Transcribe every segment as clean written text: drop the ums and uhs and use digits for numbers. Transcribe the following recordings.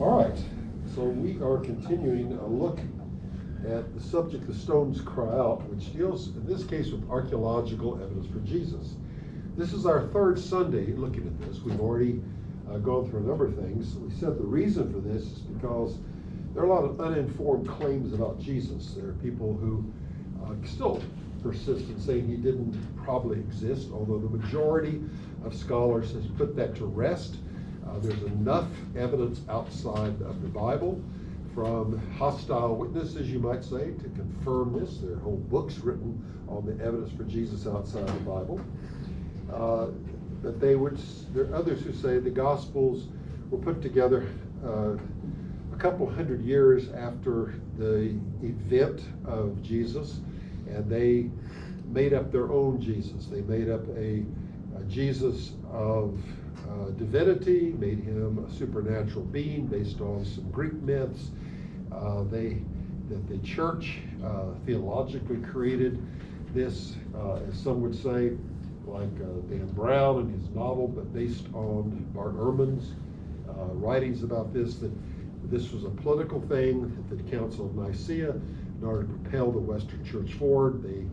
All right, so we are continuing a look at the subject The Stones Cry Out, which deals, in this case, with archaeological evidence for Jesus. This is our third Sunday looking at this. We've already gone through a number of things. We said the reason for this is because there are a lot of uninformed claims about Jesus. There are people who still persist in saying he didn't probably exist, although the majority of scholars has put that to rest. There's enough evidence outside of the Bible from hostile witnesses, you might say, to confirm this. There are whole books written on the evidence for Jesus outside the Bible. But there are others who say the Gospels were put together a couple hundred years after the event of Jesus, and they made up their own Jesus. They made up a Jesus of divinity, made him a supernatural being based on some Greek myths. That the church theologically created this, as some would say, like Dan Brown and his novel, but based on Bart Ehrman's writings about this, that this was a political thing at the Council of Nicea. In order to propel the Western Church forward, they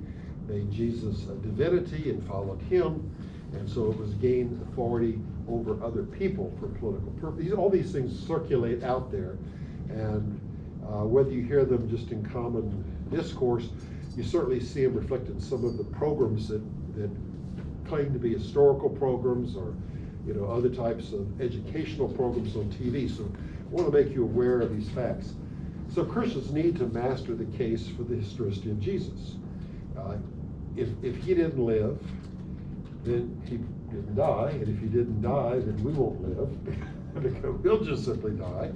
made Jesus a divinity and followed him, and so it was gained authority over other people for political purposes. All these things circulate out there, and whether you hear them just in common discourse, you certainly see them reflected in some of the programs that claim to be historical programs, or other types of educational programs on TV. So I want to make you aware of these facts. So Christians need to master the case for the historicity of Jesus. If he didn't live, then he didn't die, and if he didn't die, then we won't live, because we'll just simply die.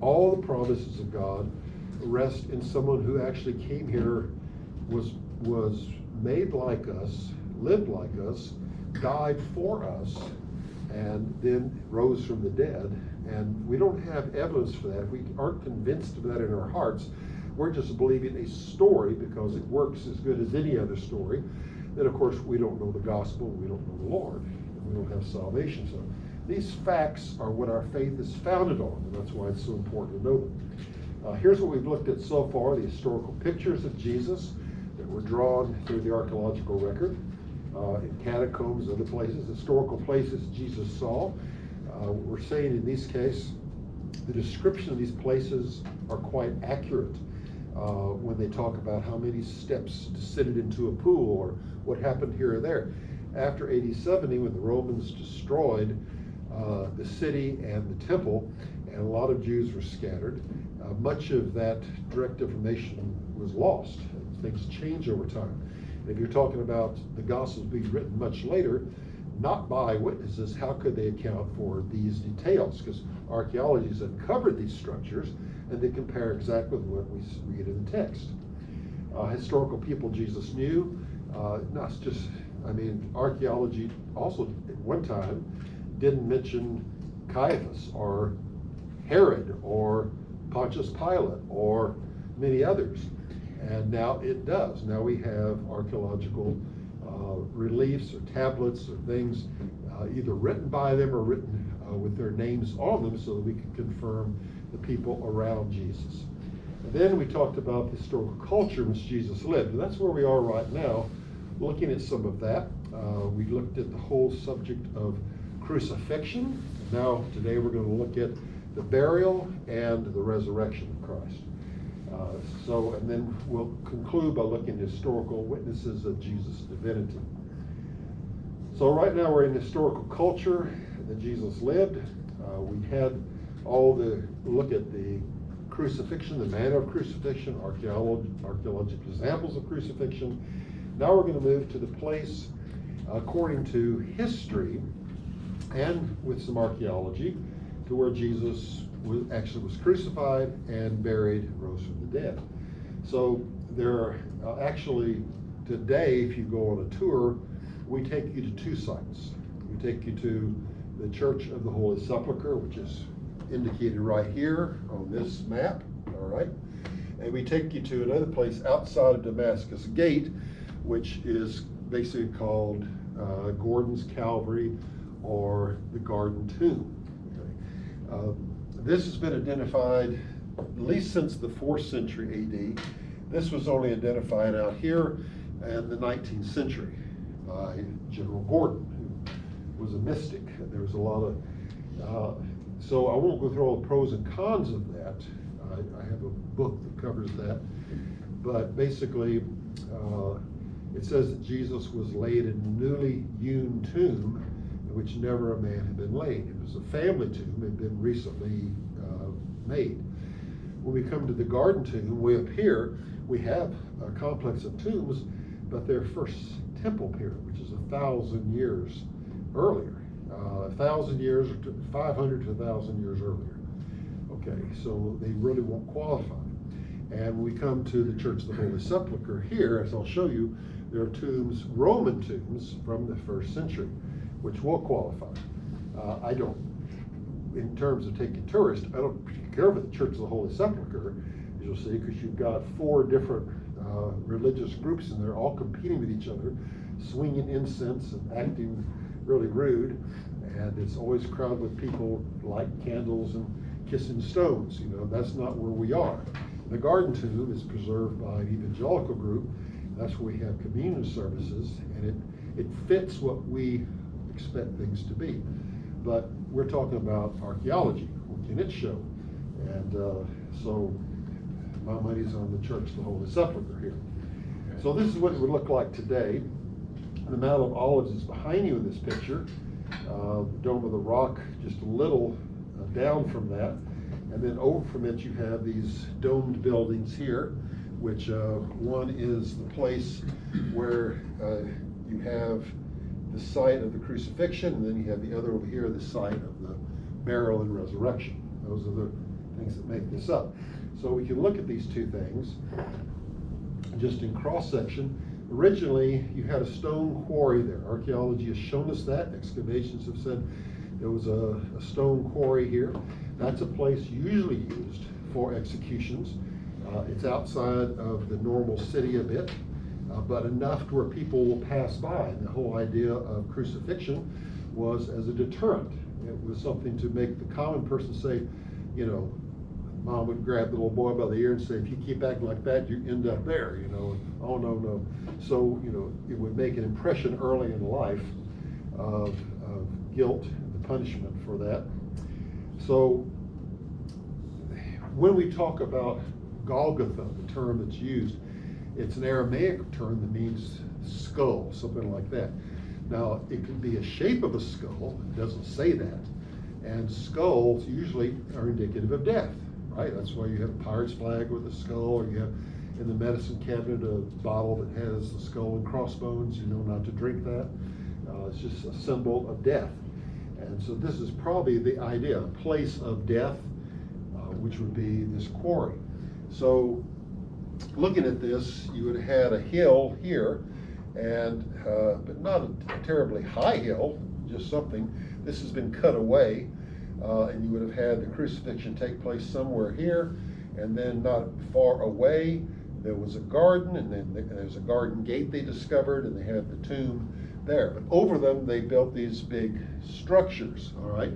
All the promises of God rest in someone who actually came here, was made like us, lived like us, died for us, and then rose from the dead. And we don't have evidence for that. If we aren't convinced of that in our hearts, we're just believing a story because it works as good as any other story. Then, of course, we don't know the gospel, we don't know the Lord, and we don't have salvation. So these facts are what our faith is founded on, and that's why it's so important to know them. Here's what we've looked at so far: the historical pictures of Jesus that were drawn through the archaeological record, in catacombs, other places, historical places Jesus saw. We're saying in this case, the description of these places are quite accurate when they talk about how many steps descended into a pool, or what happened here or there. After AD 70, when the Romans destroyed the city and the temple, and a lot of Jews were scattered, much of that direct information was lost. Things change over time. And if you're talking about the Gospels being written much later, not by witnesses, how could they account for these details? Because archaeology has uncovered these structures, and they compare exactly with what we read in the text. Historical people Jesus knew, not just, archaeology also at one time didn't mention Caiaphas or Herod or Pontius Pilate or many others. And now it does. Now we have archaeological reliefs or tablets or things either written by them or written with their names on them, so that we can confirm the people around Jesus. And then we talked about the historical culture in which Jesus lived, and that's where we are right now, looking at some of that. We looked at the whole subject of crucifixion. Now today we're going to look at the burial and the resurrection of Christ. And then we'll conclude by looking at historical witnesses of Jesus' divinity. So right now we're in historical culture that Jesus lived. We had all the look at the crucifixion, the manner of crucifixion, archaeological examples of crucifixion. Now we're going to move to the place, according to history and with some archaeology, to where Jesus was crucified and buried, rose from the dead. So there are actually today, if you go on a tour, we take you to two sites. We take you to the Church of the Holy Sepulcher, which is indicated right here on this map, all right? And we take you to another place outside of Damascus Gate, which is basically called Gordon's Calvary, or the Garden Tomb. Okay? this has been identified at least since the 4th century AD. This was only identified out here in the 19th century by General Gordon, who was a mystic. There was a lot of, so I won't go through all the pros and cons of that. I have a book that covers that. But basically, it says that Jesus was laid in a newly hewn tomb in which never a man had been laid. It was a family tomb. It had been recently made. When we come to the garden tomb, way up here, we have a complex of tombs, but their first temple period, which is 1,000 years earlier. 1,000 years, 500 to 1,000 years earlier. Okay, so they really won't qualify. And when we come to the Church of the Holy Sepulcher here, as I'll show you, there are tombs, Roman tombs from the 1st century, which will qualify. I don't, in terms of taking tourists, I don't care for the Church of the Holy Sepulcher, as you'll see, because you've got 4 different religious groups in there, all competing with each other, swinging incense and acting really rude, and it's always crowded with people lighting candles and kissing stones. You know, that's not where we are. The garden tomb is preserved by an evangelical group. That's where we have communion services, and it fits what we expect things to be. But we're talking about archaeology. What can it show? And so my money's on the Church of the Holy Sepulcher here. So this is what it would look like today. The Mount of Olives is behind you in this picture. The Dome of the Rock just a little down from that. And then over from it you have these domed buildings here, which one is the place where you have the site of the crucifixion, and then you have the other over here, the site of the burial and resurrection. Those are the things that make this up. So we can look at these two things just in cross-section. Originally, you had a stone quarry there. Archaeology has shown us that. Excavations have said there was a stone quarry here. That's a place usually used for executions. It's outside of the normal city a bit, but enough to where people will pass by. And the whole idea of crucifixion was as a deterrent. It was something to make the common person say, you know, Mom would grab the little boy by the ear and say, if you keep acting like that, you end up there, you know. Oh, no, no. So, you know, it would make an impression early in life of guilt, the punishment for that. So when we talk about Golgotha, the term that's used, it's an Aramaic term that means skull, something like that. Now, it can be a shape of a skull, it doesn't say that. And skulls usually are indicative of death, right? That's why you have a pirate's flag with a skull, or you have in the medicine cabinet a bottle that has the skull and crossbones, you know not to drink that. It's just a symbol of death. And so this is probably the idea, a place of death, which would be this quarry. So looking at this, you would have had a hill here, and but not a terribly high hill, just something. This has been cut away, and you would have had the crucifixion take place somewhere here, and then not far away there was a garden, and then there's a garden gate they discovered, and they had the tomb there. But over them they built these big structures, all right,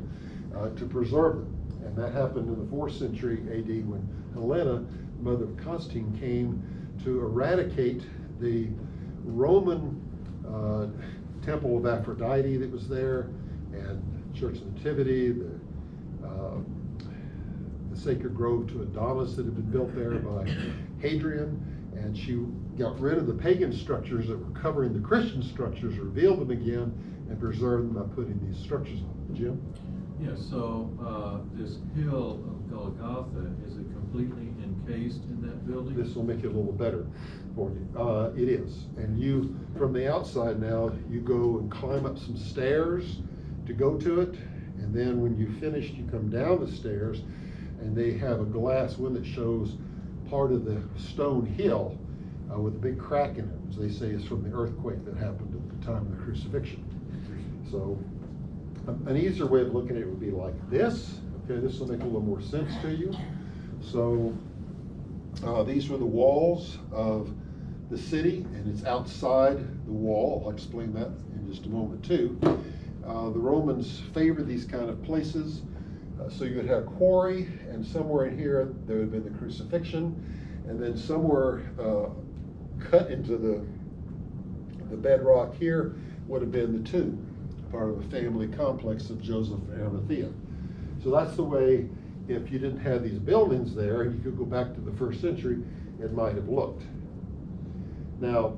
to preserve them. And that happened in the 4th century AD when Helena, mother of Constantine, came to eradicate the Roman temple of Aphrodite that was there, and Church of Nativity, the sacred grove to Adonis that had been built there by Hadrian, and she got rid of the pagan structures that were covering the Christian structures, revealed them again, and preserved them by putting these structures on. Jim? Yes, so this hill of Golgotha, is it completely encased in that building? This will make it a little better for you. It is. And you, from the outside now, you go and climb up some stairs to go to it, and then when you finished, you come down the stairs, and they have a glass one that shows part of the stone hill with a big crack in it, as they say is from the earthquake that happened at the time of the crucifixion. So an easier way of looking at it would be like this. Okay, this will make a little more sense to you. So these were the walls of the city, and it's outside the wall. I'll explain that in just a moment too. The Romans favored these kind of places So you would have quarry, and somewhere in here there would have been the crucifixion, and then somewhere cut into the bedrock here would have been the tomb, part of a family complex of Joseph and Arimathea. So that's the way, if you didn't have these buildings there, and you could go back to the first century, it might have looked. Now,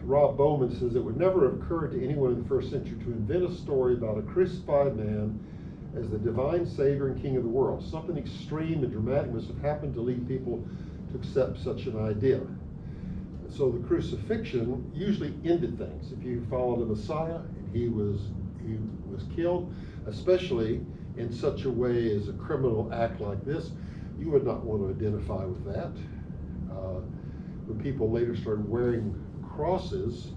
Rob Bowman says it would never have occurred to anyone in the first century to invent a story about a crucified man as the divine Savior and King of the world. Something extreme and dramatic must have happened to lead people to accept such an idea. So the crucifixion usually ended things. If you followed the Messiah and he was killed, especially in such a way as a criminal act like this, you would not want to identify with that. When people later started wearing crosses,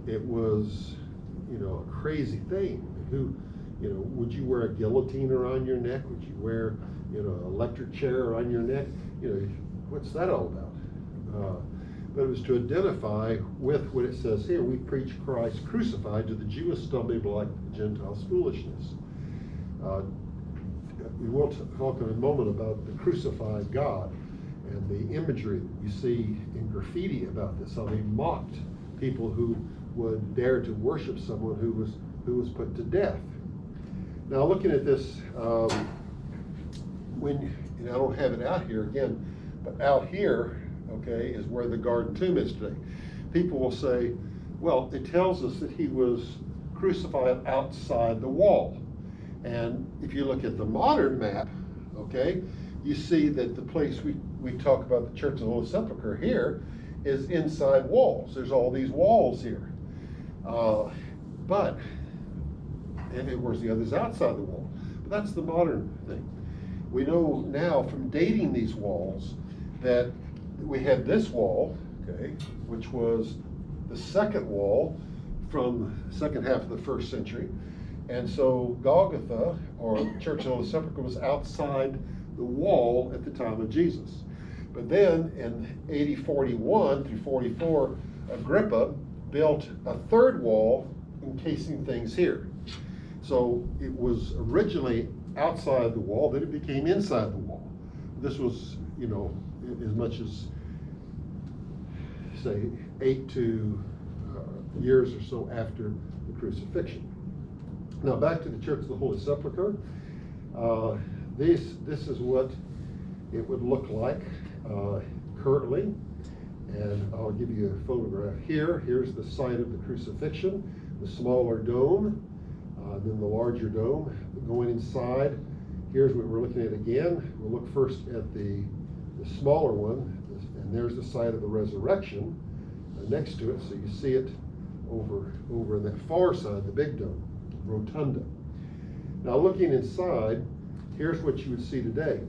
it was, a crazy thing. Would you wear a guillotine around your neck? Would you wear, an electric chair around your neck? What's that all about? But it was to identify with what it says here. We preach Christ crucified, to the Jew a stumbling block, to the Gentiles foolishness. We will talk in a moment about the crucified God and the imagery that you see in graffiti about this, how they mocked people who would dare to worship someone who was put to death. Now, looking at this, I don't have it out here again, but out here, okay, is where the garden tomb is today. People will say, well, it tells us that he was crucified outside the wall. And if you look at the modern map, okay, you see that the place we talk about, the Church of the Holy Sepulcher here, is inside walls. There's all these walls here. And of course the other's outside the wall. But that's the modern thing. We know now from dating these walls that we had this wall, okay, which was the second wall from the second half of the first century. And so Golgotha, or Church of the Holy Sepulcher, was outside the wall at the time of Jesus. But then in AD 41 through 44, Agrippa built a third wall encasing things here. So it was originally outside the wall, then it became inside the wall. This was, as much as, say, 8 years or so after the crucifixion. Now back to the Church of the Holy Sepulcher. This is what it would look like currently, and I'll give you a photograph here. Here's the site of the crucifixion, the smaller dome, then the larger dome. Going inside, here's what we're looking at again. We'll look first at the smaller one, and there's the site of the resurrection next to it, so you see it over on that far side, the big dome, rotunda. Now looking inside, here's what you would see today.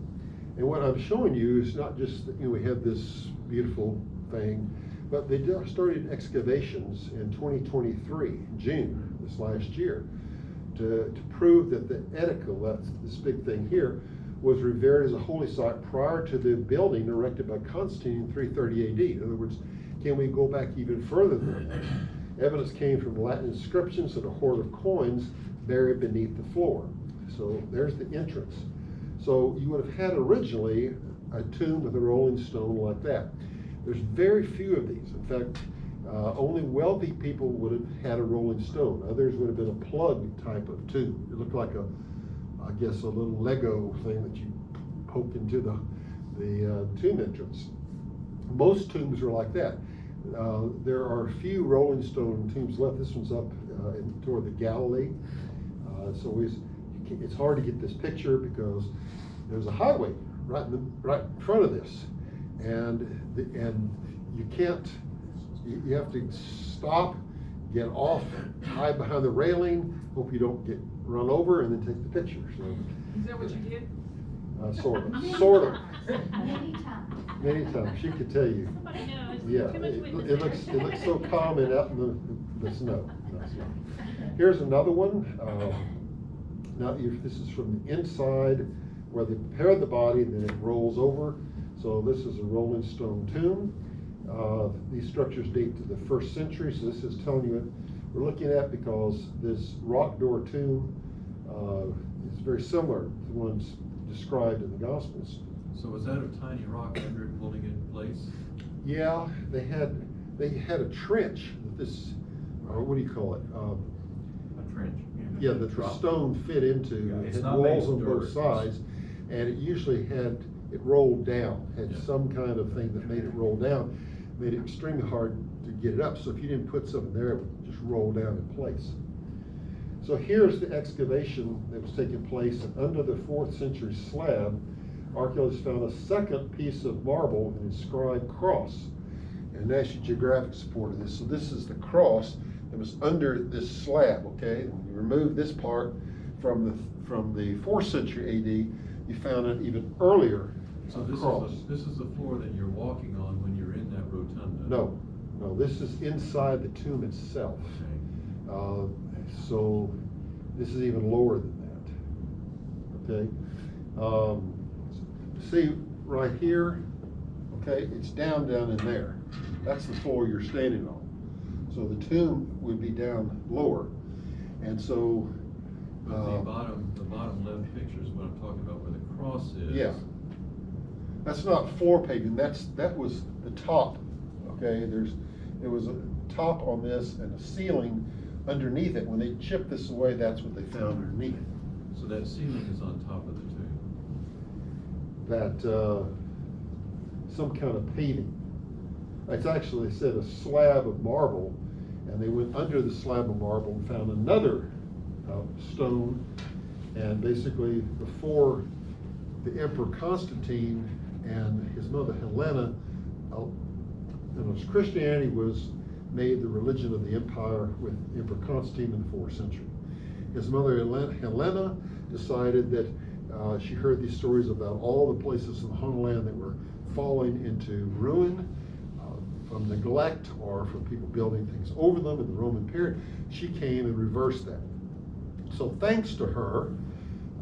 And what I'm showing you is not just that we have this beautiful thing, but they started excavations in 2023, June, this last year, to prove that the edicle, that's this big thing here, was revered as a holy site prior to the building erected by Constantine in 330 AD. In other words, can we go back even further than that? Evidence came from Latin inscriptions and a hoard of coins buried beneath the floor. So there's the entrance. So you would have had originally a tomb with a rolling stone like that. There's very few of these. In fact, only wealthy people would have had a rolling stone. Others would have been a plug type of tomb. It looked like I guess a little Lego thing that you poke into the tomb entrance. Most tombs are like that. There are a few rolling stone tombs left. This one's up toward the Galilee. So it's hard to get this picture because there's a highway right in front of this, and you can't. You have to stop, get off, hide behind the railing, hope you don't get run over, and then take the picture. So, is that what you did? Sort of. Many times. She could tell you. Yeah, it looks so calm and out in the snow. Here's another one. Now, this is from the inside where they prepared the body, then it rolls over. So this is a rolling stone tomb. These structures date to the 1st century, so this is telling you we're looking at because this rock door tomb is very similar to the ones described in the Gospels. So was that a tiny rock under it holding it in place? Yeah, they had a trench that this, or what do you call it? A trench. Yeah, that the stone fit into. Yeah, It it's had not made walls of on dirt. both sides, and it usually it rolled down, had Yeah. some kind of thing that made it roll down, made it extremely hard to get it up. So if you didn't put something there, it would just roll down in place. So here's the excavation that was taking place, and under the 4th century slab, archaeologists found a second piece of marble, an inscribed cross. And National Geographic supported this. So this is the cross that was under this slab, okay? And you remove this part from the 4th century AD, you found an even earlier So cross. this is the floor that you're walking on when you're in that rotunda? No, this is inside the tomb itself. Okay. So this is even lower than that, okay? See right here, okay, it's down in there. That's the floor you're standing on. So the tomb would be down lower, and so. But the bottom left picture is what I'm talking about, where the cross is. Yeah. That's not floor paving, that was the top, okay? There was a top on this and a ceiling underneath it. When they chipped this away, that's what they found underneath. So that ceiling is on top of the tomb? That, some kind of paving. It's actually, they said, a slab of marble, and they went under the slab of marble and found another stone, and basically before the Emperor Constantine and his mother Helena, Christianity was made the religion of the empire with Emperor Constantine in the 4th century. His mother Helena decided that she heard these stories about all the places in the Holy Land that were falling into ruin from neglect or from people building things over them in the Roman period. She came and reversed that. So thanks to her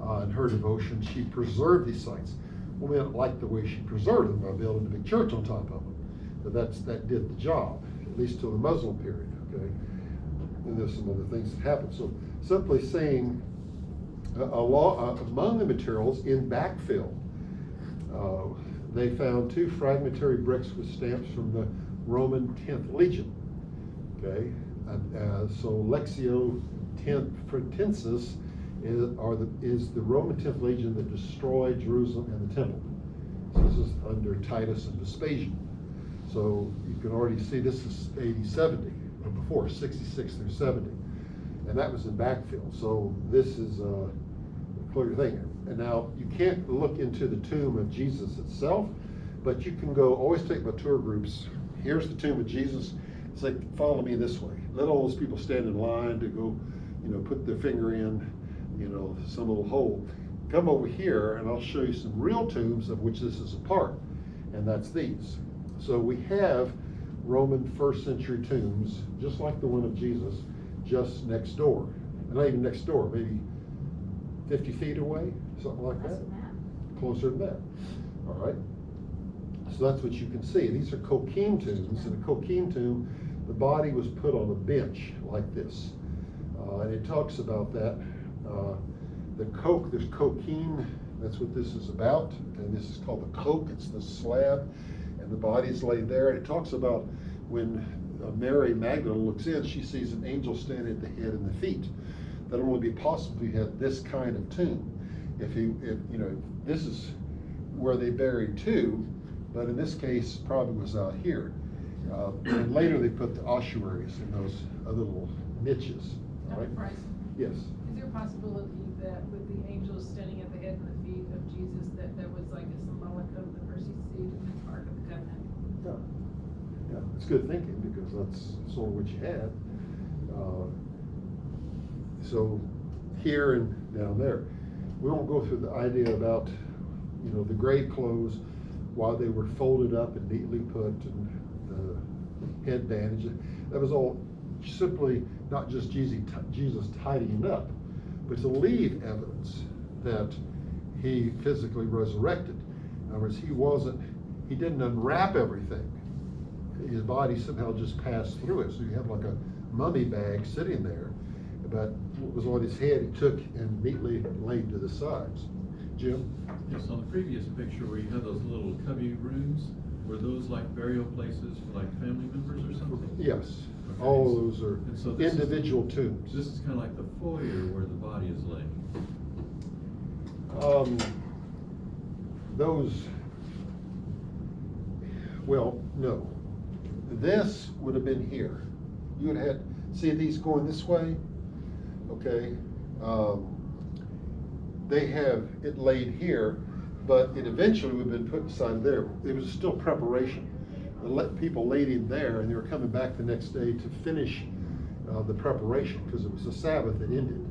and her devotion, she preserved these sites. Well, we didn't like the way she preserved them by building a big church on top of them. But that did the job, at least till the Muslim period, okay? And there's some other things that happened. So simply saying, among the materials in backfill, they found 2 fragmentary bricks with stamps from the Roman 10th Legion, okay? So Lectio Fretensis is the Roman 10th Legion that destroyed Jerusalem and the temple. So this is under Titus and Vespasian. So you can already see this is AD 70, or before, 66 through 70. And that was in backfill. So this is a clear thing. And now you can't look into the tomb of Jesus itself, but you can go, always take my tour groups. Here's the tomb of Jesus. It's like, follow me this way. Let all those people stand in line to go, put their finger in, some little hole. Come over here and I'll show you some real tombs of which this is a part. And that's these. So we have Roman 1st century tombs, just like the one of Jesus, just next door. Not even next door, maybe 50 feet away, something like that. Closer than that. All right. So that's what you can see. These are coquine tombs. In a coquine tomb, the body was put on a bench like this. And it talks about that. There's coquine, that's what this is about. And this is called the coke, it's the slab. And the body's laid there. And it talks about when Mary Magdalene looks in, she sees an angel standing at the head and the feet. That'll only be possible if you had this kind of tomb. If this is where they buried 2, but in this case, probably was out here. And later they put the ossuaries in those other little niches. Dr. Price, Yes. is there a possibility that with the angels standing at the head and the feet of Jesus, that was like a symbolic of the mercy seat and the Ark of the Covenant? Yeah, it's good thinking because that's sort of what you had. So here and down there, we won't go through the idea about the grave clothes, why they were folded up and neatly put, and the head bandage. That was all simply not just Jesus tidying up, but to leave evidence that he physically resurrected. In other words, he didn't unwrap everything. His body somehow just passed through it. So you have like a mummy bag sitting there, but what was on his head he took and neatly laid to the sides. Jim? Yes, on the previous picture where you had those little cubby rooms, were those like burial places for like family members or something? Yes, Okay. all those are And so this individual tombs. This is kind of like the foyer where the body is laying. Those, well, no. This would have been here. You would have had, see these going this way? Okay. They have it laid here, but it eventually would have been put inside there. It was still preparation. People laid him there, and they were coming back the next day to finish the preparation, because it was a Sabbath that ended.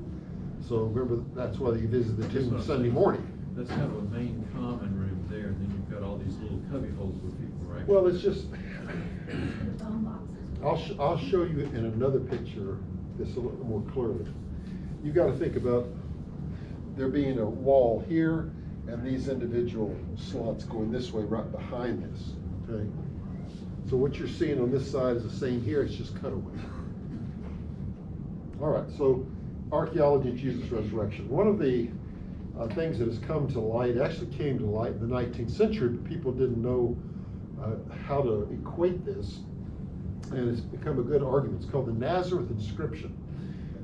So remember, that's why they visited the tomb Sunday morning. That's kind of a main common room there, and then you've got all these little cubby holes with people, right? Well, it's just, The bone boxes. I'll show you in another picture this a little more clearly. You got to think about there being a wall here and these individual slots going this way right behind this, okay? So what you're seeing on this side is the same here, it's just cut away. All right, so archaeology and Jesus' resurrection. One of the things that has come to light, actually came to light in the 19th century, but people didn't know how to equate this, and it's become a good argument. It's called the Nazareth inscription.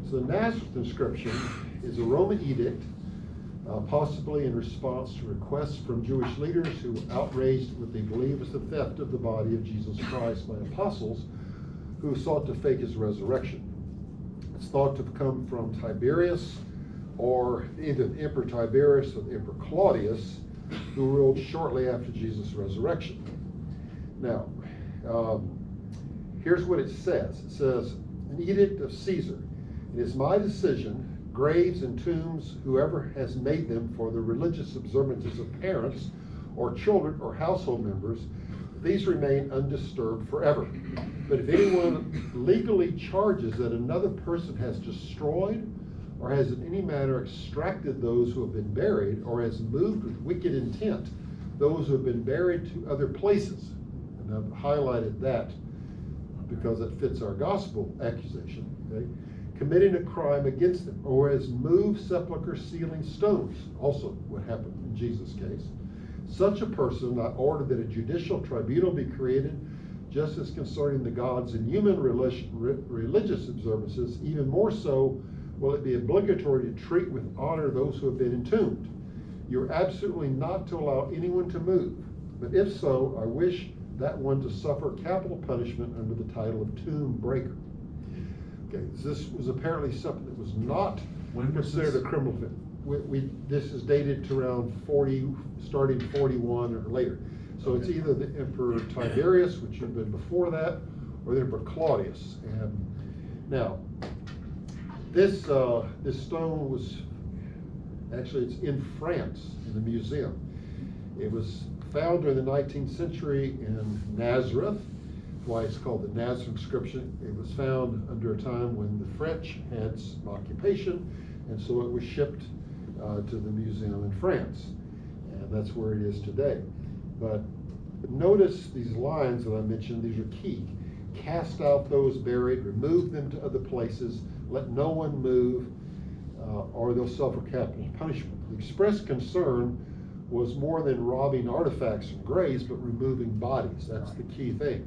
So the Nazareth inscription is a Roman edict, possibly in response to requests from Jewish leaders who were outraged what they believe is the theft of the body of Jesus Christ by apostles who sought to fake his resurrection. It's thought to have come from Tiberius, or either the Emperor Tiberius or the Emperor Claudius, who ruled shortly after Jesus' resurrection. Now, here's what it says. It says, an edict of Caesar. It is my decision, graves and tombs, whoever has made them for the religious observances of parents or children or household members, these remain undisturbed forever. But if anyone legally charges that another person has destroyed or has in any manner extracted those who have been buried, or has moved with wicked intent those who have been buried to other places, and I've highlighted that because it fits our gospel accusation, okay? Committing a crime against them, or has moved sepulchre sealing stones, also what happened in Jesus' case. Such a person, I order that a judicial tribunal be created, just as concerning the gods and human religious observances, even more so will it be obligatory to treat with honor those who have been entombed. You're absolutely not to allow anyone to move, but if so, I wish that one to suffer capital punishment under the title of tomb breaker. Okay, this was apparently something that was not considered a criminal offense. This is dated to around 40, starting 41 or later. So it's either the Emperor Tiberius, which had been before that, or the Emperor Claudius. And now, this stone was, actually it's in France, in the museum. It was found during the 19th century in Nazareth. That's why it's called the Nazareth inscription. It was found under a time when the French had some occupation, and so it was shipped to the museum in France. And that's where it is today. But notice these lines that I mentioned, these are key. Cast out those buried, remove them to other places, let no one move, or they'll suffer capital punishment. The expressed concern was more than robbing artifacts from graves, but removing bodies. That's the key thing.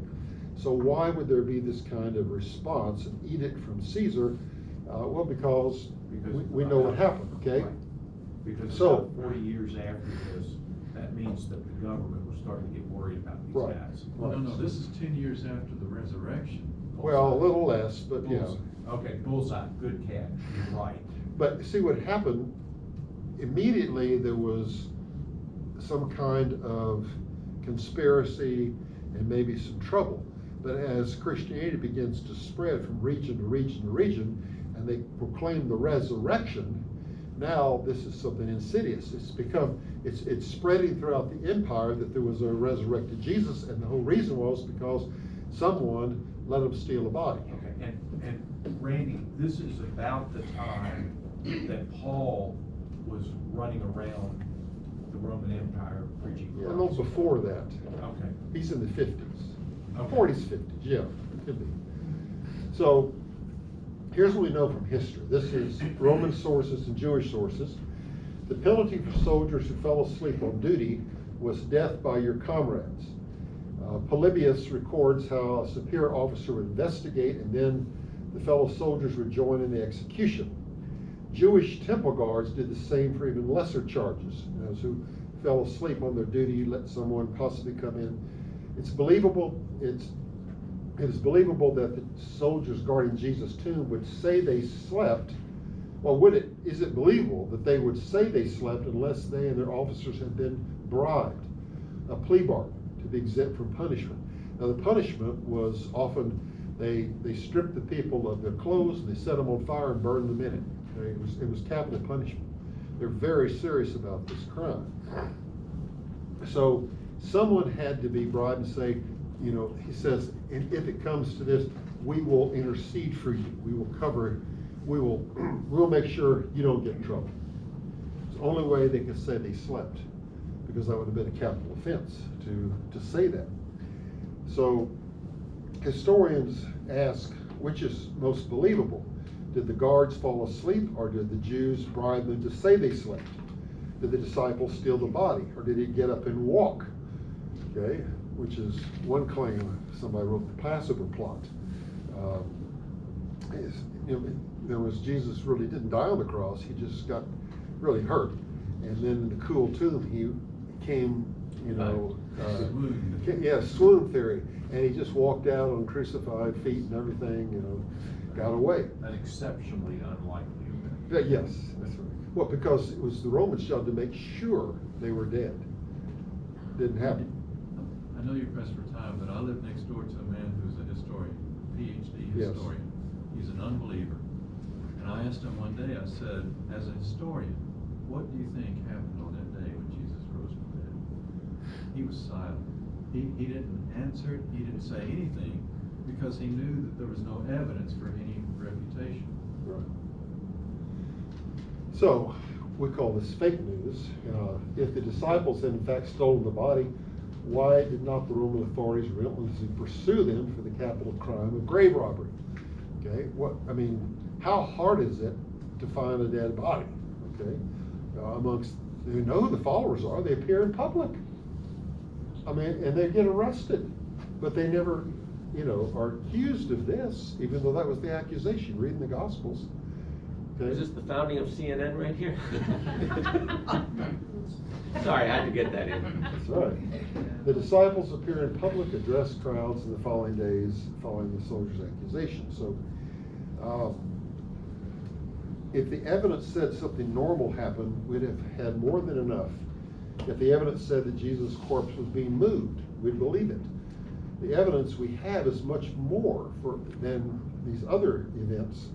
So why would there be this kind of response, an edict from Caesar? Well, because we know what happened, okay? Right. Because So, about 40 years after this, that means that the government was starting to get worried about these Right. guys. No, this is 10 years after the resurrection. well, a little less, but yeah. Okay, bullseye, good catch, you're right. But see what happened, immediately there was some kind of conspiracy and maybe some trouble. But as Christianity begins to spread from region to region to region, and they proclaim the resurrection, now this is something insidious. It's spreading throughout the empire that there was a resurrected Jesus, and the whole reason was because someone let them steal a body. Okay, and Randy, this is about the time that Paul was running around the Roman Empire preaching A Christ. little before that. Okay. He's in the 50s. Okay. 40s, 50s, yeah, could be. So here's what we know from history. This is Roman sources and Jewish sources. The penalty for soldiers who fell asleep on duty was death by your comrades. Polybius records how a superior officer would investigate, and then the fellow soldiers would join in the execution. Jewish temple guards did the same for even lesser charges. Those who fell asleep on their duty, let someone possibly come in. It is believable that the soldiers guarding Jesus' tomb would say they slept. Well, is it believable that they would say they slept unless they and their officers had been bribed, a plea bargain, to be exempt from punishment? Now, the punishment was often they stripped the people of their clothes, and they set them on fire and burned them in it. Okay? It was capital punishment. They're very serious about this crime. So someone had to be bribed and say, you know, he says, if it comes to this, we will intercede for you. We will cover, we'll make sure you don't get in trouble. It's the only way they could say they slept, because that would have been a capital offense to say that. So historians ask, which is most believable? Did the guards fall asleep, or did the Jews bribe them to say they slept? Did the disciples steal the body, or did he get up and walk? Okay, which is one claim. Somebody wrote the Passover plot. Jesus really didn't die on the cross. He just got really hurt, and then in the cool tomb he came, swoon theory, and he just walked out on crucified feet and everything, got away. An exceptionally unlikely event. Yeah, yes, that's right. Well, because it was the Romans' job to make sure they were dead. Didn't happen. I know you're pressed for time, but I live next door to a man who's a historian, PhD historian. Yes. He's an unbeliever. And I asked him one day, I said, as a historian, what do you think happened on that day when Jesus rose from the dead? He was silent. He didn't answer, he didn't say anything, because he knew that there was no evidence for any refutation. Right. So, we call this fake news. If the disciples had in fact stolen the body, why did not the Roman authorities relentlessly pursue them for the capital crime of grave robbery? Okay, how hard is it to find a dead body? Okay, they know who the followers are. They appear in public. And they get arrested, but they never, are accused of this, even though that was the accusation. Reading the Gospels. Okay? Is this the founding of CNN right here? Sorry, I had to get that in. That's right. The disciples appear in public, address crowds in the following days following the soldiers' accusation. So, if the evidence said something normal happened, we'd have had more than enough. If the evidence said that Jesus' corpse was being moved, we'd believe it. The evidence we have is much more than these other events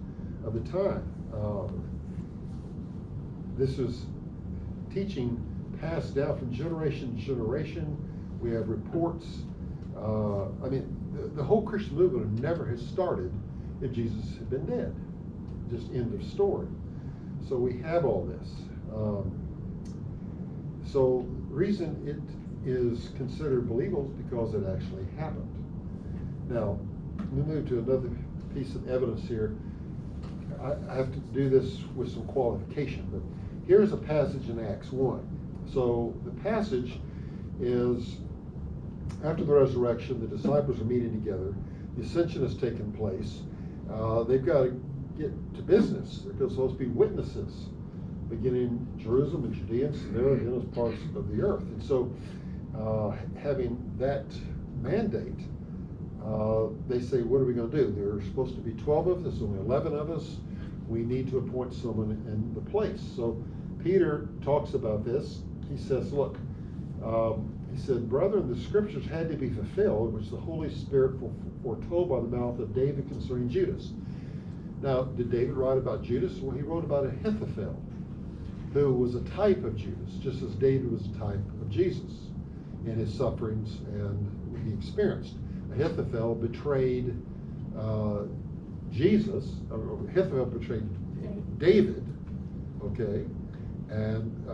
of the time. This is teaching passed down from generation to generation. We have reports. The whole Christian movement never has started if Jesus had been dead. Just end of story. So we have all this. So reason it is considered believable is because it actually happened. Now, let me move to another piece of evidence here. I have to do this with some qualification, but here's a passage in Acts 1. So the passage is after the resurrection, the disciples are meeting together. The ascension has taken place. They've got to get to business. They're supposed to be witnesses, beginning Jerusalem and Judea and Samaria and those parts of the earth. And so, having that mandate, they say, what are we going to do? There are supposed to be 12 of us, there's only 11 of us. We need to appoint someone in the place. So Peter talks about this. He says, look, he said, brethren, the scriptures had to be fulfilled, which the Holy Spirit foretold by the mouth of David concerning Judas. Now, did David write about Judas? Well, he wrote about Ahithophel, who was a type of Judas, just as David was a type of Jesus in his sufferings and what he experienced. Ahithophel betrayed Jesus, or Ahithophel betrayed David, okay, and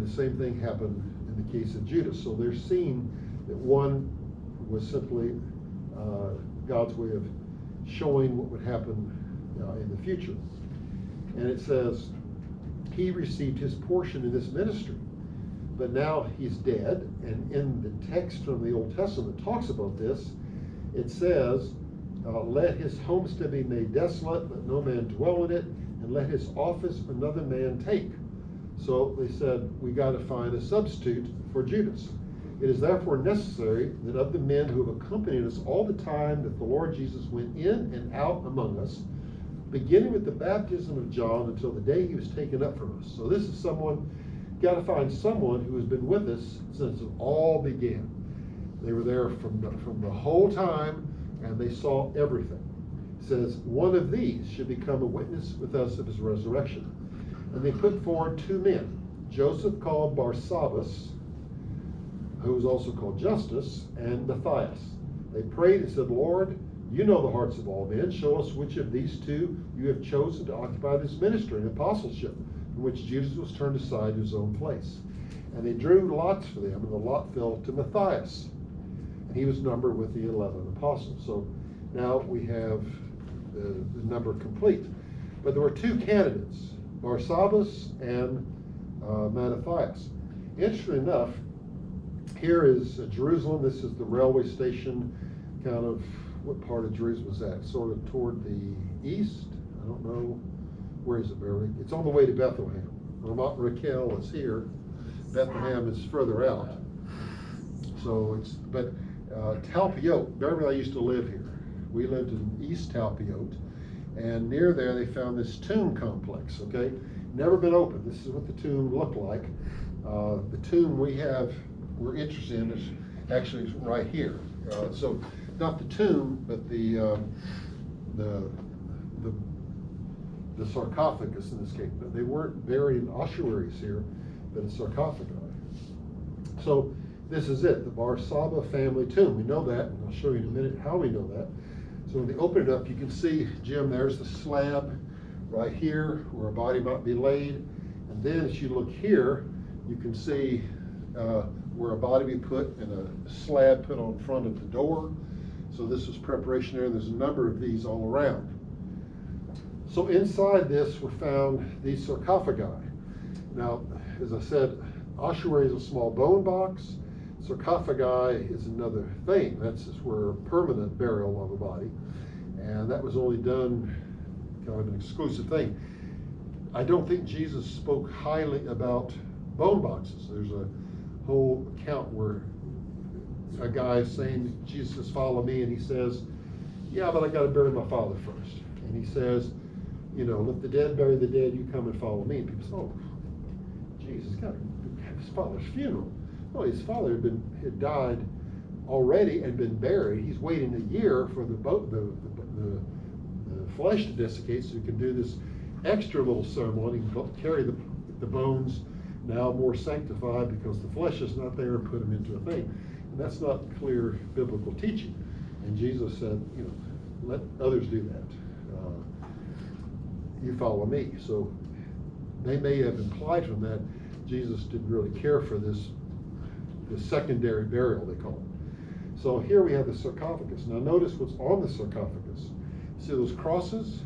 the same thing happened in the case of Judas. So they're seeing that one was simply God's way of showing what would happen in the future. And it says, he received his portion in this ministry, but now he's dead. And in the text from the Old Testament that talks about this, it says, let his homestead be made desolate, let no man dwell in it, and let his office another man take. So they said, we got to find a substitute for Judas. It is therefore necessary that of the men who have accompanied us all the time that the Lord Jesus went in and out among us, beginning with the baptism of John until the day he was taken up from us. So this is someone, got to find someone who has been with us since it all began. They were there from the whole time, and they saw everything. It says, one of these should become a witness with us of his resurrection. And they put forward two men, Joseph called Bar-Sabba, who was also called Justus, and Matthias. They prayed and said, Lord, you know the hearts of all men. Show us which of these two you have chosen to occupy this ministry and apostleship, in which Judas was turned aside to his own place. And they drew lots for them, and the lot fell to Matthias. And he was numbered with the 11 apostles. So now we have the number complete. But there were two candidates, Bar-Sabba and Matthias. Interestingly enough, here is Jerusalem. This is the railway station, kind of, what part of Jerusalem is that? Sort of toward the east? I don't know. Where is it, Beverly? It's on the way to Bethlehem. Ramat Raquel is here. Bethlehem is further out. So it's, but Talpiot, Beverly and I used to live here. We lived in East Talpiot, and near there they found this tomb complex, okay? Never been opened. This is what the tomb looked like. The tomb we're interested in is actually right here. So not the tomb, but the sarcophagus in this case. They weren't buried in ossuaries here, but in sarcophagi. So this is it, the Bar-Sabba family tomb. We know that, and I'll show you in a minute how we know that. So when they open it up, you can see, Jim, there's the slab right here where a body might be laid. And then as you look here, you can see where a body be put and a slab put on front of the door. So this was preparation there, and there's a number of these all around. So inside this were found these sarcophagi. Now, as I said, ossuary is a small bone box. Sarcophagi is another thing. That's just where permanent burial of a body. And that was only done kind of an exclusive thing. I don't think Jesus spoke highly about bone boxes. There's a whole account where a guy is saying, Jesus says, follow me, and he says, yeah, but I got to bury my father first. And he says, you know, let the dead bury the dead, you come and follow me. And people say, oh, Jesus, got to have his father's funeral. Well, his father had died already and been buried. He's waiting a year for the flesh to desiccate so he can do this extra little ceremony, carry the bones now more sanctified because the flesh is not there, and put them into a thing. And that's not clear biblical teaching. And Jesus said, you know, let others do that. You follow me. So they may have implied from that Jesus didn't really care for this secondary burial, they call it. So here we have the sarcophagus. Now notice what's on the sarcophagus. See those crosses?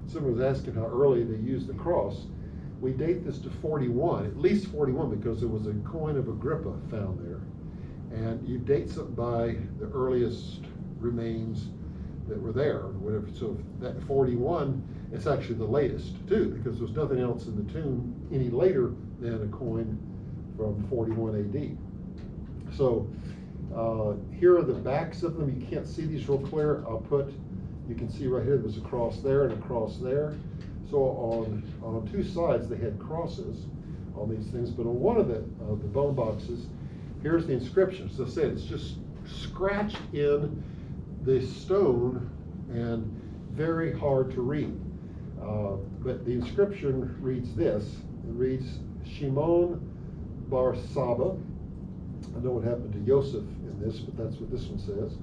Someone was asking how early they used the cross. We date this to 41, at least 41, because there was a coin of Agrippa found there. And you date something by the earliest remains that were there, or whatever. So that 41, it's actually the latest too, because there's nothing else in the tomb any later than a coin from 41 AD. So here are the backs of them. You can't see these real clear. You can see right here, there's a cross there and a cross there. So on two sides, they had crosses on these things, but on one of the bone boxes, here's the inscription. So I said, it's just scratched in the stone and very hard to read. But the inscription reads this. It reads, Shimon Bar-Sabba. I know what happened to Joseph in this, but that's what this one says.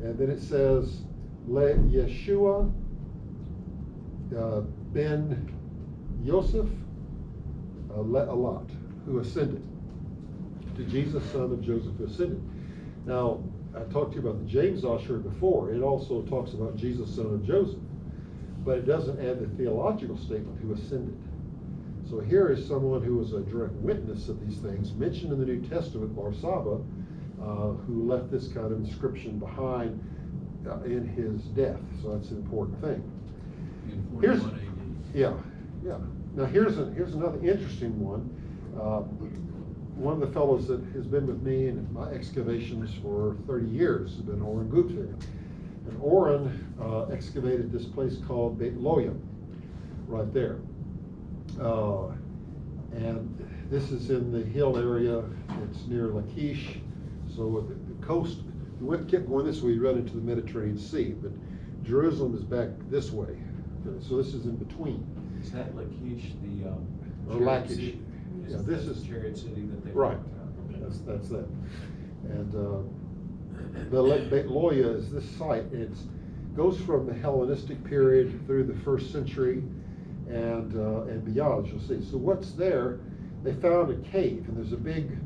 And then it says, Le Yeshua ben Yosef Le Alat, who ascended. To Jesus, son of Joseph, who ascended. Now, I talked to you about the James ossuary before. It also talks about Jesus, son of Joseph, but it doesn't add the theological statement who ascended. So here is someone who was a direct witness of these things, mentioned in the New Testament, Bar-Sabba, who left this kind of inscription behind in his death. So that's an important thing. In 41 AD. Yeah. Now here's another interesting one. One of the fellows that has been with me in my excavations for 30 years has been Oren Gupta. And Oren excavated this place called Beit Loya, right there. And this is in the hill area. It's near Lachish. So the coast, kept going this way, you run into the Mediterranean Sea, but Jerusalem is back this way. Okay, so this is in between. Is that Lachish, the Or chariot Lachish. city? Yeah, this is chariot city that they right. Okay. That's that. And the Beit Loya is this site. It goes from the Hellenistic period through the 1st century and beyond, as you'll see. So what's there? They found a cave, and there's a big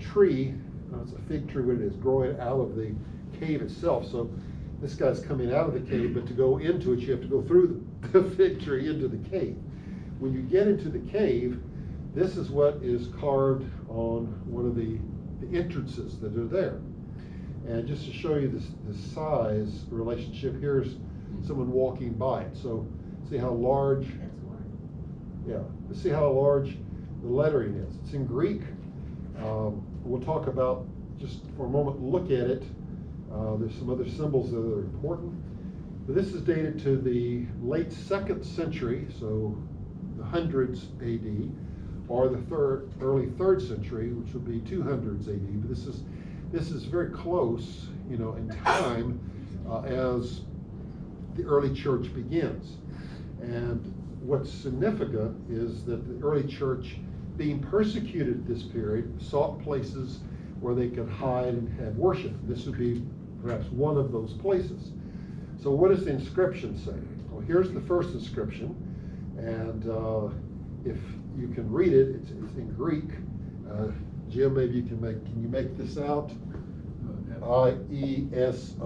tree. It's a fig tree, what it is, growing out of the cave itself. So this guy's coming out of the cave, but to go into it, you have to go through the fig tree into the cave. When you get into the cave, this is what is carved on one of the entrances that are there. And just to show you this size relationship, here's someone walking by it. So see how large, see how large the lettering is. It's in Greek. We'll talk about, just for a moment, look at it. There's some other symbols that are important. But this is dated to the late 2nd century, so the hundreds AD, or the early 3rd century, which would be 200s AD. But this is very close, in time as the early church begins. And what's significant is that the early church, being persecuted at this period, sought places where they could hide and have worship. This would be perhaps one of those places. So what does the inscription say? Well, here's the first inscription, and if you can read it, it's in Greek. Jim, maybe can you make this out? I-E-S-O-U-S.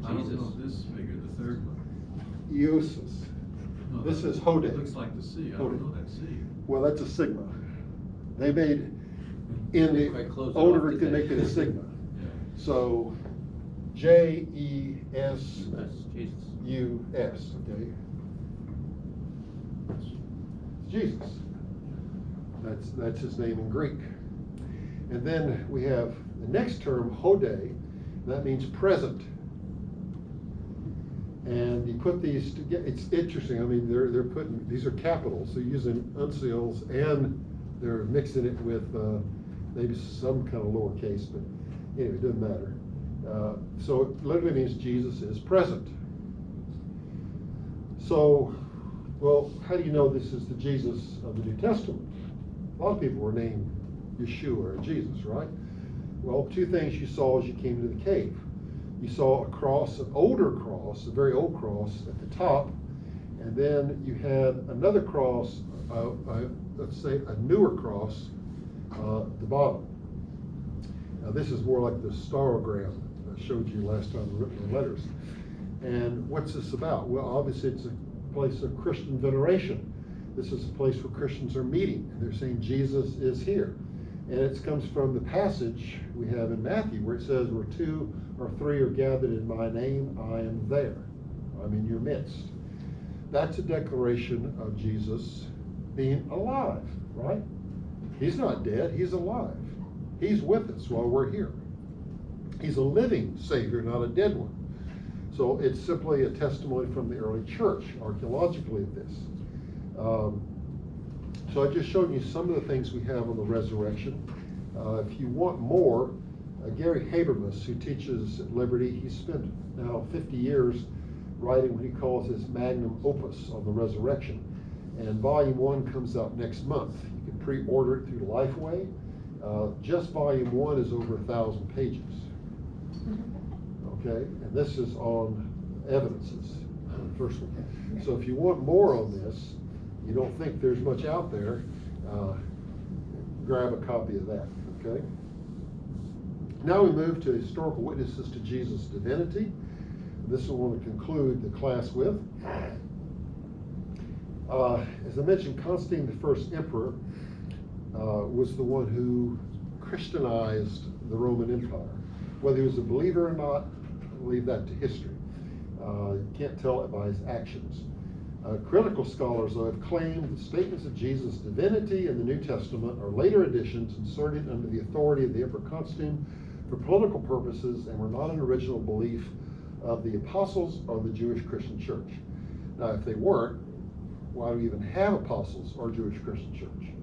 I don't know this figure, the third one. Eusus. No, This that- is Hode. It looks like the C. I don't know that C. Well, that's a sigma. They made, in the Quite close older, enough, they didn't make they? it a sigma. Yeah. So J-E-S-U-S, That's Jesus. okay? Jesus. That's his name in Greek. And then we have the next term, Hode, that means present. And you put these together, it's interesting. I mean, they're putting, these are capitals, so using uncials, and they're mixing it with maybe some kind of lowercase, but anyway, it doesn't matter. So it literally means Jesus is present. So, well, how do you know this is the Jesus of the New Testament? A lot of people were named Yeshua or Jesus, right? Well, two things you saw as you came into the cave. You saw a cross, an older cross, a very old cross at the top, and then you had another cross, let's say a newer cross, at the bottom. Now this is more like the starogram I showed you last time, the written letters. And what's this about? Well, obviously it's a place of Christian veneration. This is a place where Christians are meeting, and they're saying Jesus is here. And it comes from the passage we have in Matthew where it says, where 2 or 3 are gathered in my name, I am there. I'm in your midst. That's a declaration of Jesus being alive, right? He's not dead, he's alive. He's with us while we're here. He's a living Savior, not a dead one. So it's simply a testimony from the early church, archaeologically, of this. So I just showed you some of the things we have on the resurrection. If you want more, Gary Habermas, who teaches at Liberty, he spent now 50 years writing what he calls his magnum opus on the resurrection. And volume 1 comes out next month. You can pre-order it through Lifeway. Just volume 1 is over 1,000 pages. Okay, and this is on evidences, the first one. So if you want more on this, you don't think there's much out there, grab a copy of that, okay? Now we move to historical witnesses to Jesus' divinity. This is what I want to conclude the class with. As I mentioned, Constantine, the first emperor, was the one who Christianized the Roman Empire. Whether he was a believer or not, I'll leave that to history. You can't tell it by his actions. Critical scholars, though, have claimed the statements of Jesus' divinity in the New Testament are later additions inserted under the authority of the Emperor Constantine for political purposes and were not an original belief of the apostles or the Jewish Christian church. Now, if they weren't, why do we even have apostles or Jewish Christian church?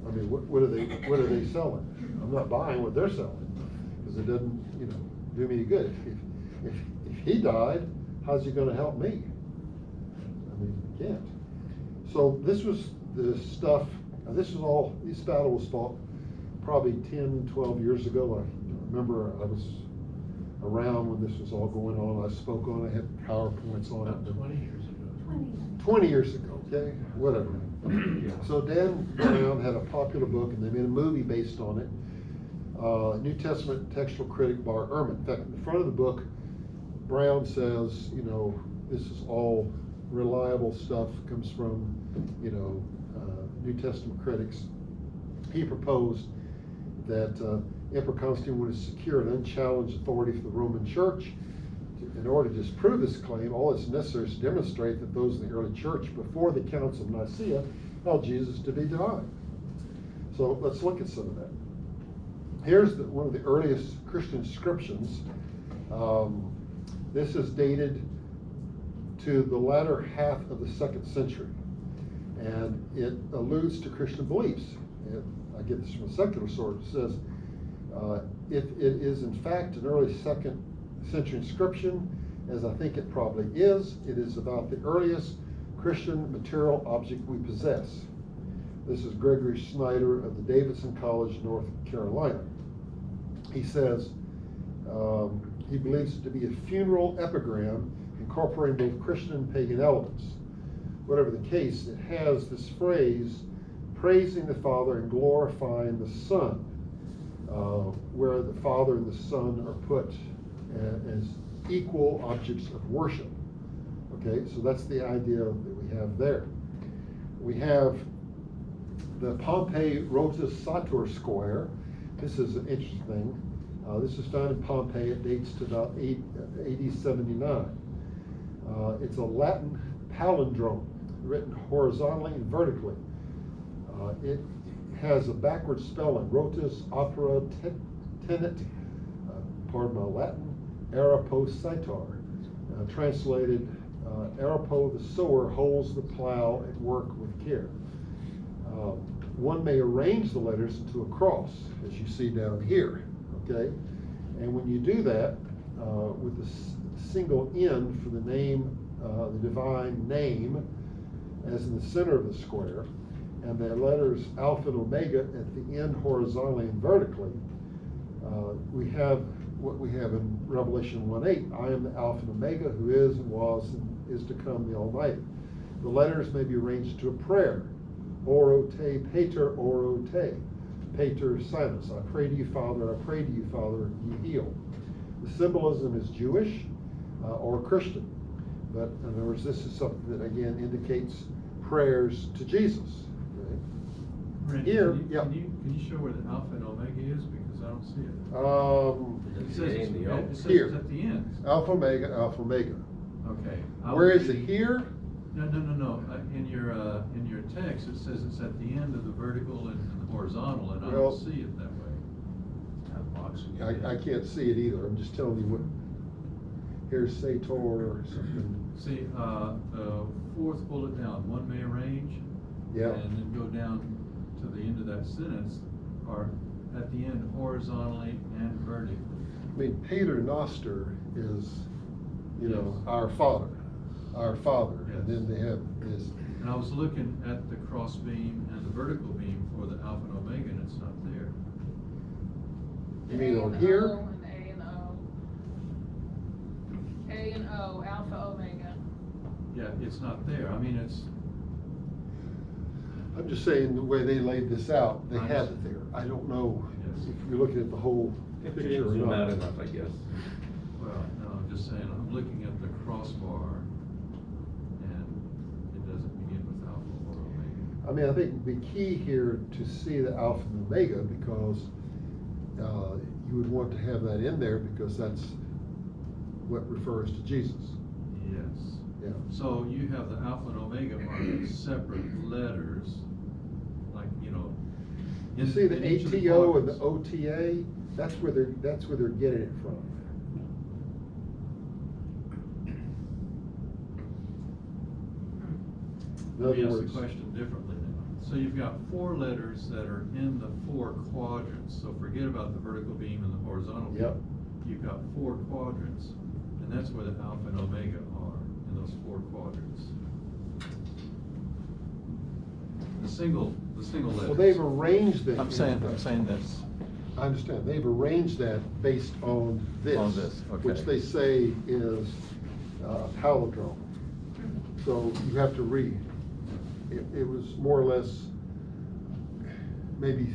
I mean, what are they selling? I'm not buying what they're selling because it doesn't, do me any good. If he died, how's he going to help me? I mean, you can't. So this was the stuff. This battle was fought probably 10, 12 years ago. I remember I was around when this was all going on. I spoke on it. I had PowerPoints on it. 20 years ago. 20 years ago, okay? Whatever. So Dan Brown had a popular book, and they made a movie based on it. New Testament textual critic Bar-Sabba. In fact, in the front of the book, Brown says, this is all reliable stuff, comes from, New Testament critics. He proposed that Emperor Constantine wanted to secure an unchallenged authority for the Roman Church. In order to disprove his claim, all that's necessary is to demonstrate that those in the early church before the Council of Nicea held Jesus to be divine. So let's look at some of that. Here's one of the earliest Christian inscriptions. This is dated to the latter half of the 2nd century, and it alludes to Christian beliefs. I get this from a secular source. It says, if it is in fact an early 2nd century inscription, as I think it probably is, it is about the earliest Christian material object we possess. This is Gregory Snyder of the Davidson College, North Carolina. He says he believes it to be a funeral epigram incorporating both Christian and pagan elements. Whatever the case, it has this phrase, praising the Father and glorifying the Son, where the Father and the Son are put as equal objects of worship. Okay, so that's the idea that we have there. We have the Pompeii rotas sator square. This is an interesting thing. This is found in Pompeii. It dates to about AD 79. It's a Latin palindrome written horizontally and vertically. It has a backward spelling, rotas opera tenet, pardon my Latin, Europos sator. Translated, Europo, the sower, holds the plow at work with care. One may arrange the letters into a cross, as you see down here, okay? And when you do that, with the single N for the name, the divine name, as in the center of the square, and the letters Alpha and Omega at the end horizontally and vertically, we have what we have in Revelation 1:8, I am the Alpha and Omega, who is and was and is to come, the Almighty. The letters may be arranged to a prayer. Oro te pater, oro te. Pater sinus. I pray to you, Father, I pray to you, Father, you heal. The symbolism is Jewish or Christian. But in other words, this is something that again indicates prayers to Jesus. Okay? Randy, Here, can you show where the Alpha and Omega is? Because I don't see it. It says here. it's at the end. Alpha, Omega, Alpha, Omega. Okay. Where is it here? No. In your text, it says it's at the end of the vertical and horizontal, and I don't see it that way. I can't see it either. I'm just telling you what. Here's sator or something. See, the 4th bullet down, one may arrange. Yeah. And then go down to the end of that sentence, or at the end horizontally and vertically. I mean, Pater Noster is, Yes. our Father. Our Father. Yes. And then they have this. And I was looking at the cross beam and the vertical beam for the Alpha and Omega, and it's not there. You mean on A and here? O and A and O. A and O, Alpha, Omega. Yeah, it's not there. I mean, it's. I'm just saying the way they laid this out, they I have see. it there. I don't know Yes. if you're looking at the whole picture or Zoom out not. enough, I guess. Well, no, I'm just saying, I'm looking at the crossbar, and it doesn't begin with alpha or omega. I mean, I think it'd be key here to see the alpha and omega, because you would want to have that in there, because that's what refers to Jesus. Yes. Yeah. So you have the alpha and omega are separate letters, like, you know. You see the in each of the ATO and the quadrants. OTA, that's where they're getting it from. In Let me other ask words, the question differently now. So you've got 4 letters that are in the 4 quadrants, so forget about the vertical beam and the horizontal beam. Yep. You've got 4 quadrants, and that's where the alpha and omega are, in those 4 quadrants. The single letters. well, they've arranged them. I'm saying this. I understand. They've arranged that based on this. On this, okay. Which they say is palindrome. So you have to read. It was more or less, maybe,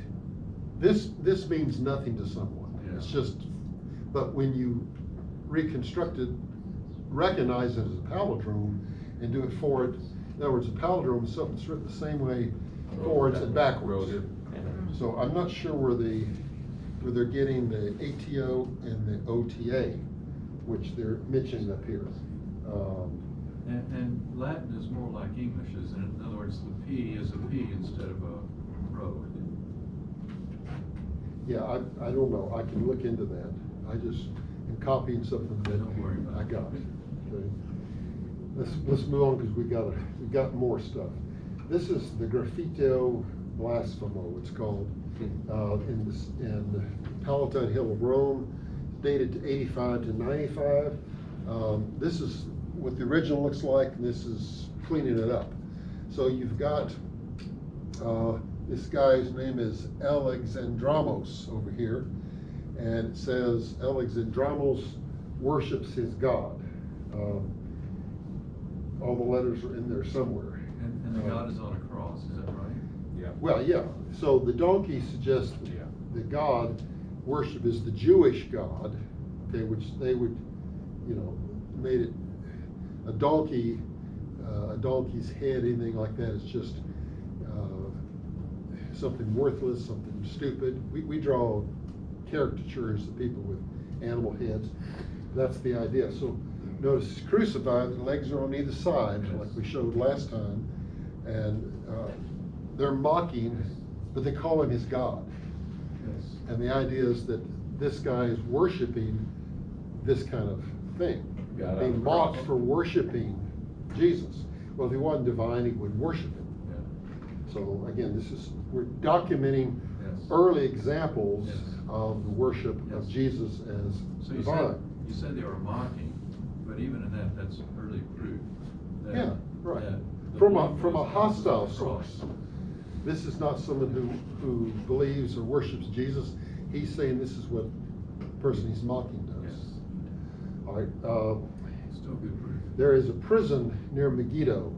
this means nothing to someone. Yeah. It's just, but when you reconstruct it, recognize it as a palindrome and do it forward. In other words, a palindrome is something that's written the same way forwards and backwards. So I'm not sure where they're getting the ATO and the OTA, which they're mentioning up here. And Latin is more like English, isn't it? In other words, the P is a P instead of a rho. Yeah, I don't know. I can look into that. I just am copying something that Don't worry about I it. got. Okay. Let's move on, because we got more stuff. This is the Graffito Blasphemo, it's called, in Palatine Hill of Rome, dated to 85 to 95. This is what the original looks like, and this is cleaning it up. So you've got, this guy's name is Alexandramos over here, and it says Alexandramos worships his God. All the letters are in there somewhere. And the God is on a cross, is that right? Yeah. Well, yeah, so the donkey suggests that Yeah. the God worship is the Jewish God, okay, which they would, made it a donkey's head, anything like that is just something worthless, something stupid. We draw caricatures of people with animal heads. That's the idea. So notice he's crucified, the legs are on either side, Yes. like we showed last time, and they're mocking, but they call him his God. Yes. And the idea is that this guy is worshiping this kind of thing. God on Being the mocked cross. for worshiping Jesus. Well, if he wasn't divine, he wouldn't worship him. Yeah. So again, we're documenting Yes. early examples Yes. of the worship of Yes. Jesus as So divine. you said they were mocking, but even in that's early proof. that- Yeah, right. that the From belief a was hostile on the cross. source. This is not someone who believes or worships Jesus. He's saying this is what the person he's mocking does. Yes. All right. Still good proof. There is a prison near Meggido,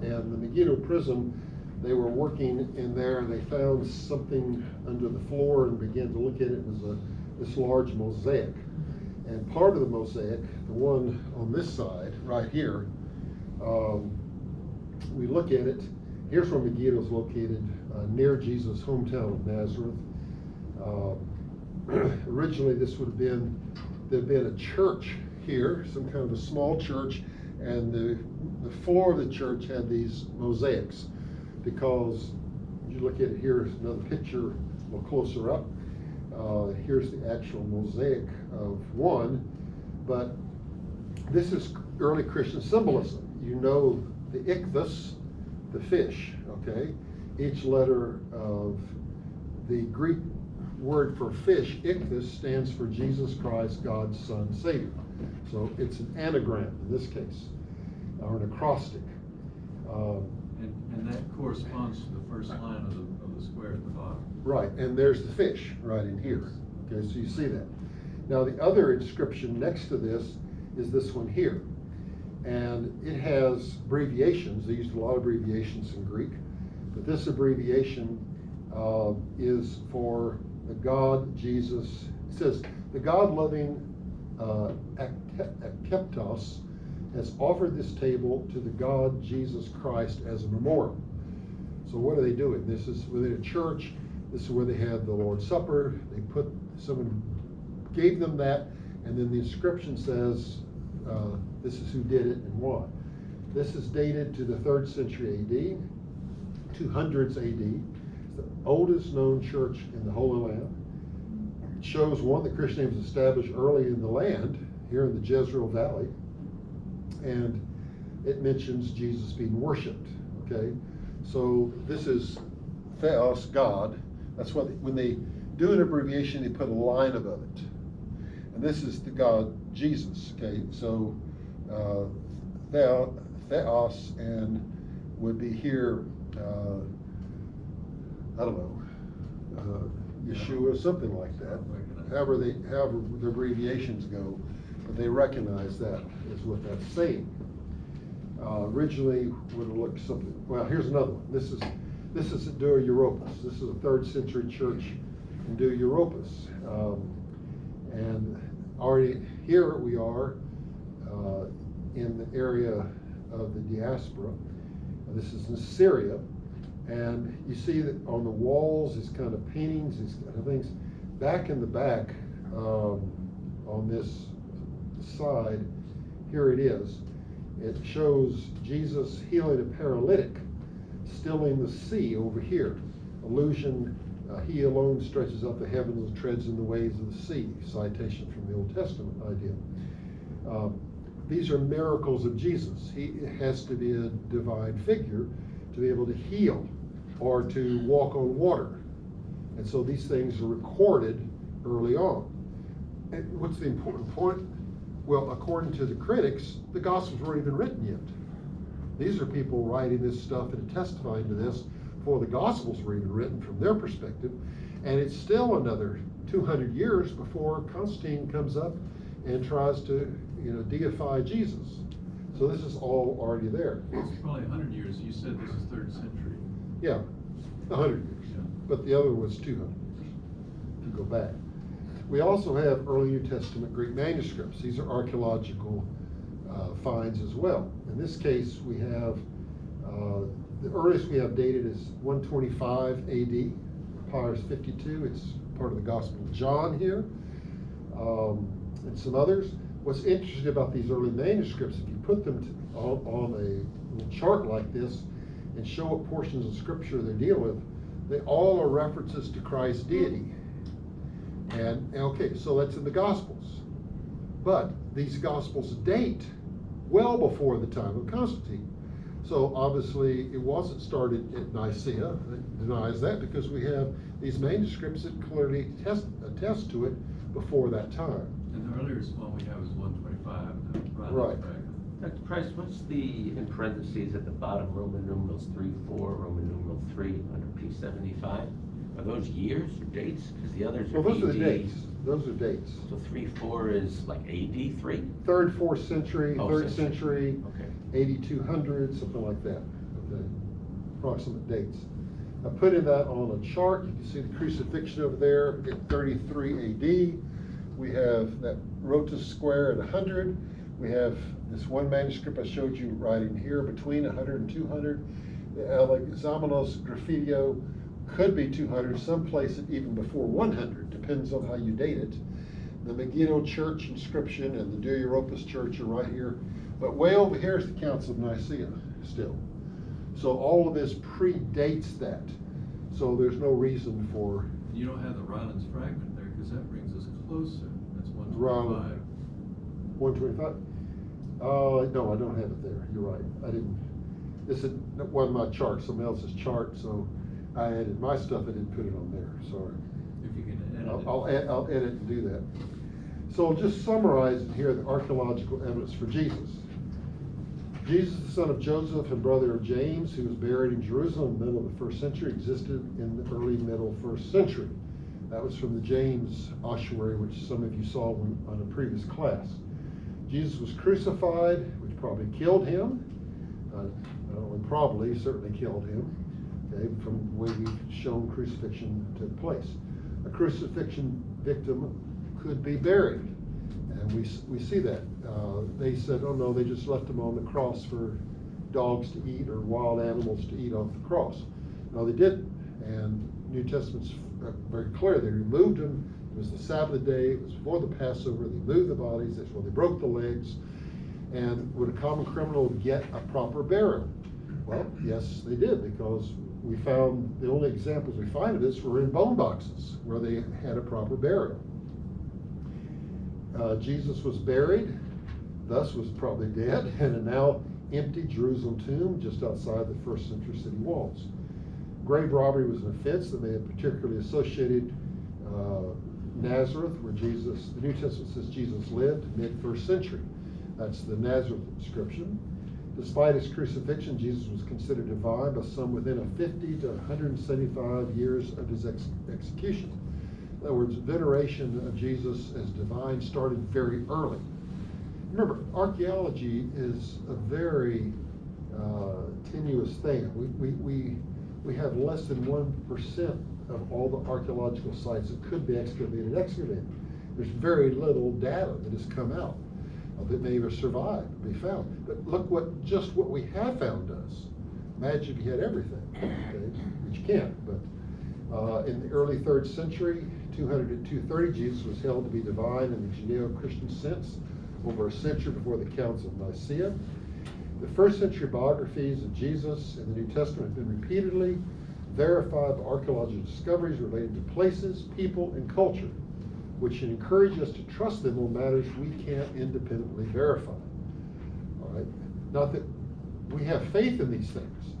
and the Meggido prison, they were working in there and they found something under the floor and began to look at it. It was this large mosaic. And part of the mosaic, the one on this side, right here, we look at it. Here's where Meggido is located, near Jesus' hometown of Nazareth. Originally, there'd been a church here, some kind of a small church, and the floor of the church had these mosaics, because you look at it, here's another picture a little closer up. Here's the actual mosaic of one, but this is early Christian symbolism. You know the ichthus, the fish, okay? Each letter of the Greek word for fish, ichthus, stands for Jesus Christ, God's Son, Savior. So it's an anagram in this case, or an acrostic. And that corresponds to the first line of the square at the bottom. Right, and there's the fish right in here. Okay, so you see that. Now the other inscription next to this is this one here. And it has abbreviations. They used a lot of abbreviations in Greek. But this abbreviation is for the God, Jesus, It says, the God-loving Akeptos has offered this table to the God Jesus Christ as a memorial. So what are they doing? This is within a church. This is where they had the Lord's Supper. Someone gave them that, and then the inscription says, this is who did it and why. This is dated to the 3rd century AD, 200s AD. It's the oldest known church in the Holy Land. It shows one that Christianity was established early in the land, here in the Jezreel Valley, and it mentions Jesus being worshipped. Okay, so this is Theos, God. That's what when they do an abbreviation, they put a line above it, and this is the God Jesus. Okay, so Theos and would be here. I don't know, Yeshua, something like that. However the abbreviations go, but they recognize that is what that's saying. Originally would have looked something. Well, here's another one. This is at Dura, Europos. This is a 3rd century church in Dura, Europos, and already here we are in the area of the diaspora. This is in Syria, and you see that on the walls, these kind of paintings, these kind of things. Back in the back, on this side, here it is. It shows Jesus healing a paralytic, stilling the sea over here. Allusion, he alone stretches up the heavens and treads in the waves of the sea. Citation from the Old Testament idea. These are miracles of Jesus. He has to be a divine figure to be able to heal or to walk on water. And so these things are recorded early on. And what's the important point? Well, according to the critics, the Gospels weren't even written yet. These are people writing this stuff and testifying to this before the Gospels were even written from their perspective. And it's still another 200 years before Constantine comes up and tries to, deify Jesus. So this is all already there. It's probably 100 years. You said this is 3rd century. Yeah, 100 years. Yeah. But the other was 200 years, if you go back. We also have early New Testament Greek manuscripts. These are archaeological finds as well. In this case, we have, the earliest we have dated is 125 AD, Papyrus 52. It's part of the Gospel of John here, and some others. What's interesting about these early manuscripts, if you put them on a chart like this and show what portions of Scripture they're dealing with, they all are references to Christ's deity. And okay, so that's in the Gospels. But these Gospels date well before the time of Constantine. So obviously it wasn't started at Nicea. It denies that because we have these manuscripts that clearly attest to it before that time. And the earliest one we have is 125. Right. Dr. Price, what's the, in parentheses at the bottom, Roman numerals 3:4, Roman numeral 3 under P75? Are those years or dates? Because the others are Well, those are the AD. dates. Those are dates. So 3:4 is like AD 3? 3rd, 4th century, Oh, 3rd century, Okay. 8200, something like that. Okay. Approximate dates. I put in that on a chart. You can see the crucifixion over there at 33 AD. We have that rotas square at 100. We have this one manuscript I showed you right in here between 100 and 200. The Alexamenos Graffitio could be 200, some place it even before 100, depends on how you date it. The Meggido church inscription and the Dura Europos church are right here. But way over here is the Council of Nicea still. So all of this predates that. So there's no reason for... You don't have the Ryland's fragment there because that brings us closer. That's 125. Ryland. 125? No, I don't have it there. You're right. I didn't. This is one of my charts, somebody else's chart, so I added my stuff. I didn't put it on there. Sorry. If you can edit it. I'll edit and do that. So I'll just summarize here the archaeological evidence for Jesus. Jesus, the son of Joseph and brother of James, who was buried in Jerusalem in the middle of the 1st century, existed in the early middle 1st century. That was from the James ossuary, which some of you saw on a previous class. Jesus was crucified, which probably killed him. Probably, certainly killed him. Okay, from the way we've shown crucifixion took place. A crucifixion victim could be buried. And we see that. They said, oh no, they just left him on the cross for dogs to eat or wild animals to eat off the cross. No, they didn't. And New Testament's very clear. They removed him. It was the Sabbath day. It was before the Passover. They moved the bodies. That's when they broke the legs. And would a common criminal get a proper burial? Well, yes, they did, because we found the only examples we find of this were in bone boxes where they had a proper burial. Jesus was buried, thus was probably dead, in a now empty Jerusalem tomb just outside the first century city walls. Grave robbery was an offense that may have particularly associated Nazareth, where Jesus, the New Testament says Jesus lived, mid-first century. That's the Nazareth inscription. Despite his crucifixion, Jesus was considered divine by some within a 50 to 175 years of his execution. In other words, veneration of Jesus as divine started very early. Remember, archaeology is a very tenuous thing. We have less than 1% of all the archaeological sites that could be excavated. There's very little data that has come out that may have survived, be found. But look what we have found does. Imagine if you had everything, okay? Which you can't. But in the early 3rd century, 200 to 230, Jesus was held to be divine in the Judeo-Christian sense over a century before the Council of Nicea. The 1st century biographies of Jesus in the New Testament have been repeatedly verified by archaeological discoveries related to places, people, and culture, which should encourage us to trust them on matters we can't independently verify. All right? Not that we have faith in these things,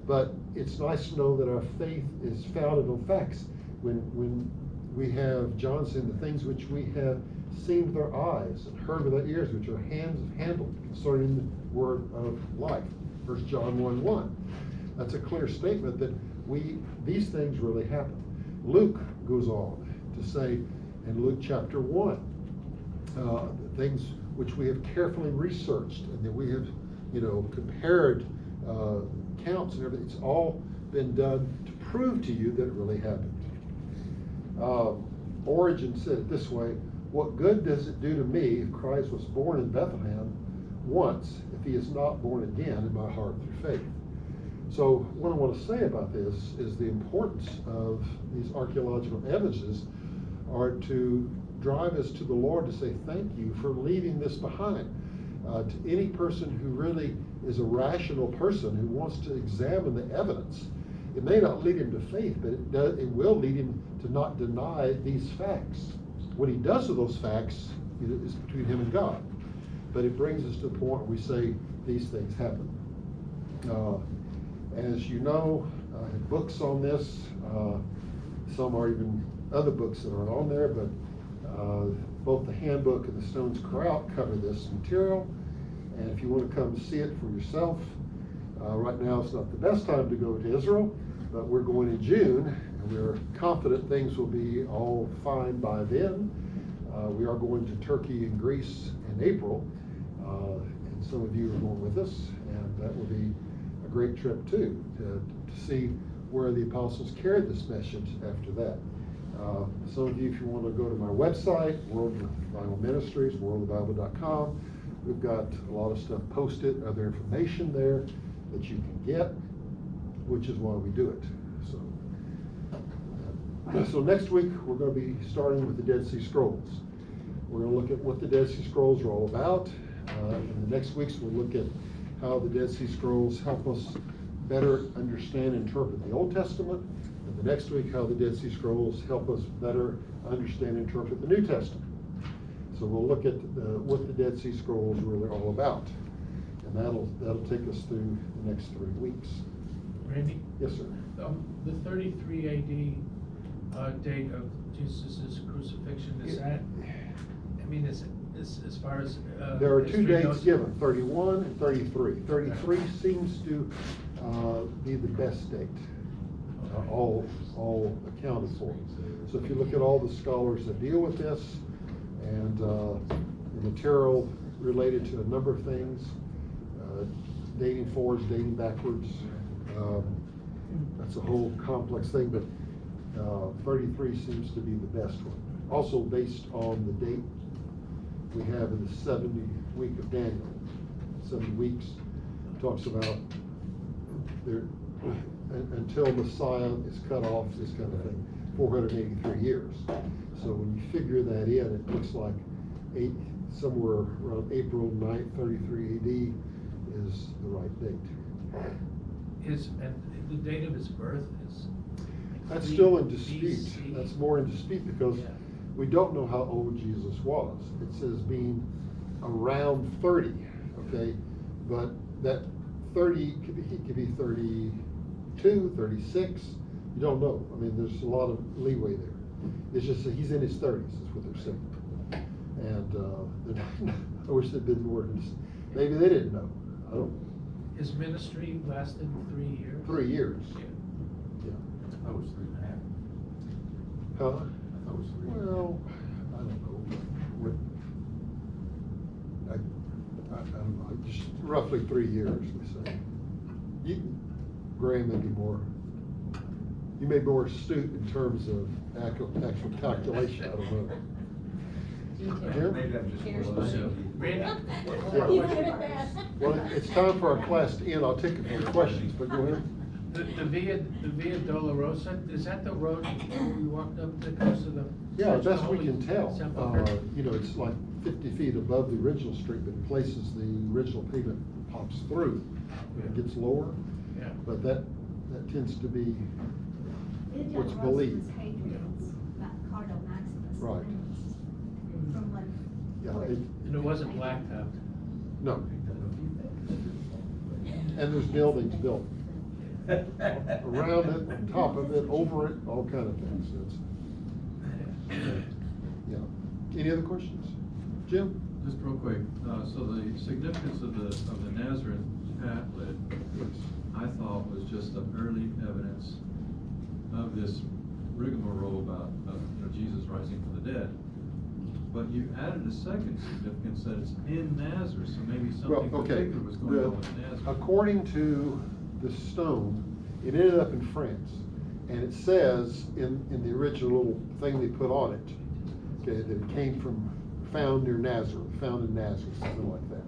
but it's nice to know that our faith is founded on facts. When we have John saying the things which we have seen with our eyes and heard with our ears, which our hands have handled concerning the word of life. 1 John 1:1. That's a clear statement that these things really happen. Luke goes on to say in Luke chapter 1, things which we have carefully researched and that we have, compared counts and everything. It's all been done to prove to you that it really happened. Origen said it this way: what good does it do to me if Christ was born in Bethlehem once, if he is not born again in my heart through faith? So what I want to say about this is the importance of these archaeological evidences are to drive us to the Lord to say thank you for leaving this behind. To any person who really is a rational person who wants to examine the evidence, it may not lead him to faith, but it will lead him to not deny these facts. What he does with those facts is between him and God. But it brings us to the point where we say these things happen. As you know, I have books on this. Some are even other books that aren't on there, but both the handbook and the Stones Cry Out cover this material. And if you want to come see it for yourself, right now it's not the best time to go to Israel, but we're going in June, and we're confident things will be all fine by then. We are going to Turkey and Greece in April, and some of you are going with us, and that will be a great trip too, to see where the apostles carried this message after that. Some of you, if you want to go to my website, World Bible Ministries, worldofbible.com, we've got a lot of stuff posted, other information there that you can get, which is why we do it. So next week we're going to be starting with the Dead Sea Scrolls. We're going to look at what the Dead Sea Scrolls are all about. In the next weeks we'll look at how the Dead Sea Scrolls help us better understand and interpret the Old Testament. And the next week, how the Dead Sea Scrolls help us better understand and interpret the New Testament. So we'll look at what the Dead Sea Scrolls are really all about. And that'll take us through the next 3 weeks. Randy? Yes, sir. The 33 AD date of Jesus' crucifixion, is that, as far as... there are two history dates goes? given, 31 and 33. 33 seems to be the best date, all accounted for. So if you look at all the scholars that deal with this, and the material related to a number of things, dating forwards, dating backwards, that's a whole complex thing, but 33 seems to be the best one. also based on the date we have in the 70th week of Daniel. 70 weeks talks about there until Messiah is cut off, this kind of thing, 483 years. So when you figure that in, it looks like somewhere around April 9th, 33 AD is the right date. And the date of his birth is? That's still in dispute. BC. That's more in dispute because Yeah. we don't know how old Jesus was. It says being around 30, okay? But that 30, he could be 32, 36, you don't know. I mean, there's a lot of leeway there. It's just that he's in his 30s, is what they're saying. And I wish there'd been more. Maybe they didn't know. I don't. His ministry lasted 3 years? 3 years. Yeah. Yeah. I thought it was 3.5. Huh? I thought it was 3. Well, I don't know. I don't know. Just roughly 3 years, we say. Graham may be more. You may be more astute in terms of actual calculation. I don't know. Jim? Maybe I'm just Cares below about you. Randy? Yeah. He's good at that. Well, it's time for our class to end. I'll take a few questions, but go ahead. The Via Dolorosa, is that the road we walked up that goes to the? Yeah, church, the best we Holy can tell. Sepulcher? You know, it's like 50 feet above the original street, but in places the original pavement pops through. It gets lower, Yeah. but that tends to be what's What's believed. Hadrian's, Cardo Maximus. Right. From when. Yeah, And it wasn't blacktopped? no. And there's buildings built around it, on top of it, over it, all kind of things. Yeah. Any other questions? Jim? Just real quick, so the significance of the Nazareth pamphlet, I thought was just the early evidence of this rigmarole about Jesus rising from the dead. But you added a second significance that it's in Nazareth, so maybe Well, something okay. particular was going on with Nazareth. According to the stone, it ended up in France. And it says in the original little thing they put on it, okay, that it came from, found in Nazareth, something like that.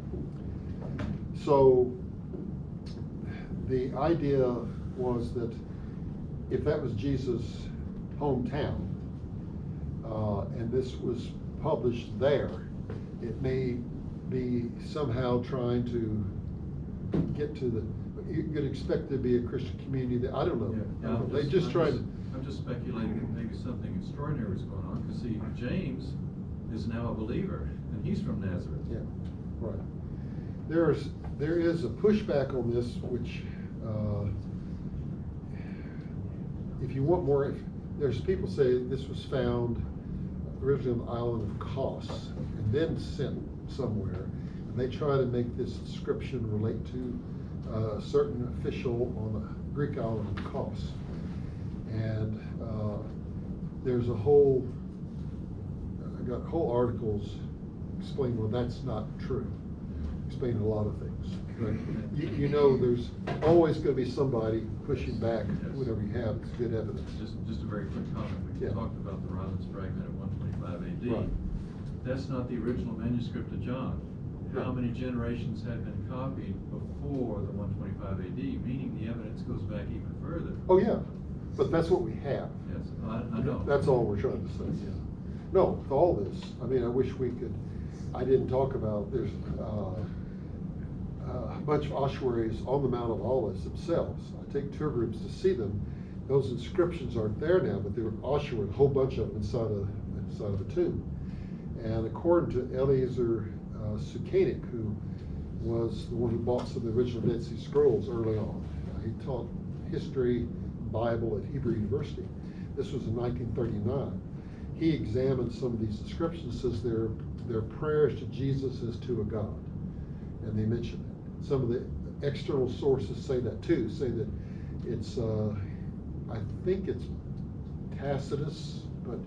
So the idea was that if that was Jesus' hometown, and this was published there, it may be somehow trying to get to the, you could expect there to be a Christian community that, I don't know. Yeah, I don't know. They just tried to. I'm just speculating that maybe something extraordinary was going on, because see, James is now a believer, and he's from Nazareth. Yeah, right. There is a pushback on this, which, if you want more, there's people say this was found originally on the island of Kos, and then sent somewhere, and they try to make this inscription relate to a certain official on the Greek island of Kos. And there's a whole, I got whole articles explaining, well, that's not true, explaining a lot of things. But you know, there's always going to be somebody pushing back whatever you have, it's good evidence. Just a very quick comment. We Yeah. talked about the Romans fragment at 125 AD. Right. That's not the original manuscript of John. How many generations had been copied before the 125 AD, meaning the evidence goes back even further. Oh, yeah, but that's what we have. Yes, I know. That's all we're trying to say, yeah. No, with all this, I mean, I wish we could, I didn't talk about, there's a bunch of ossuaries on the Mount of Olives themselves. I take tour groups to see them. Those inscriptions aren't there now, but they were ossuaries, a whole bunch of them inside of a tomb. And according to Eliezer Sukanik, who was the one who bought some of the original Dead Sea Scrolls early on, he taught history, Bible at Hebrew University. This was in 1939. He examined some of these inscriptions, says they're prayers to Jesus as to a God, and they mention it. Some of the external sources say that too, say that it's, I think it's Tacitus, but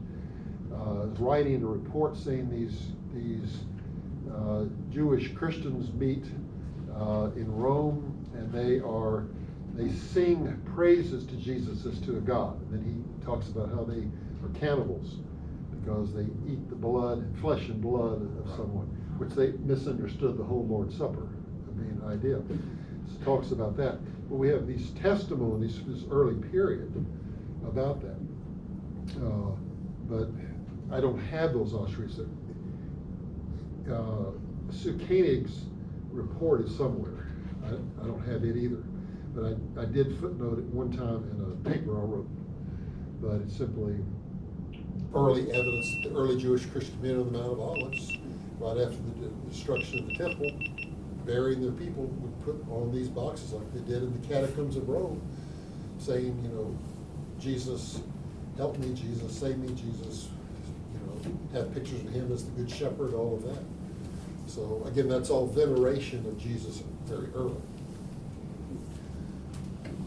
writing a report saying these Jewish Christians meet in Rome, and they sing praises to Jesus as to a God. And then he talks about how they are cannibals. because they eat the blood, flesh and blood of someone, which they misunderstood the whole Lord's Supper, the main idea. It talks about that. But we have these testimonies from this early period about that. But I don't have those ossuaries. Sue Koenig's report is somewhere. I don't have it either. But I did footnote it one time in a paper I wrote. But it's simply early evidence that the early Jewish Christian men on the Mount of Olives, right after the destruction of the temple, burying their people, would put on these boxes like they did in the catacombs of Rome, saying, you know, Jesus, help me, Jesus, save me, Jesus, you know, have pictures of him as the good shepherd, all of that. So again, that's all veneration of Jesus very early.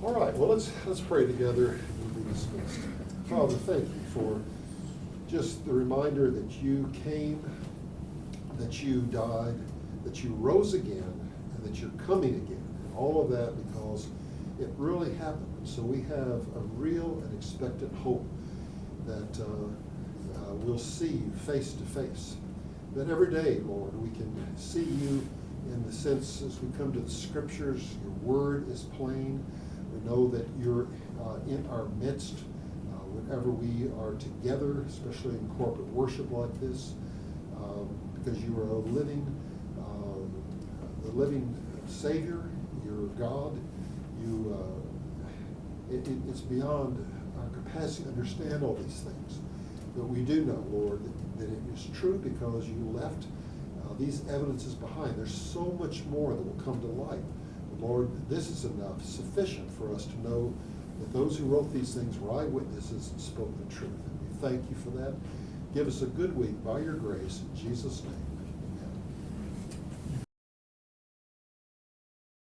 All right, well, let's pray together and we'll be dismissed. Father, thank you for just the reminder that you came, that you died, that you rose again, and that you're coming again. And all of that because it really happened. So we have a real and expectant hope that we'll see you face to face. That every day, Lord, we can see you in the sense as we come to the scriptures, your word is plain. We know that you're in our midst whenever we are together, especially in corporate worship like this, because you are the living Savior, you're God. It's beyond our capacity to understand all these things. But we do know, Lord, that it is true because you left these evidences behind. There's so much more that will come to light. But Lord, this is enough, sufficient for us to know that those who wrote these things were eyewitnesses and spoke the truth. And we thank you for that. Give us a good week by your grace. In Jesus' name.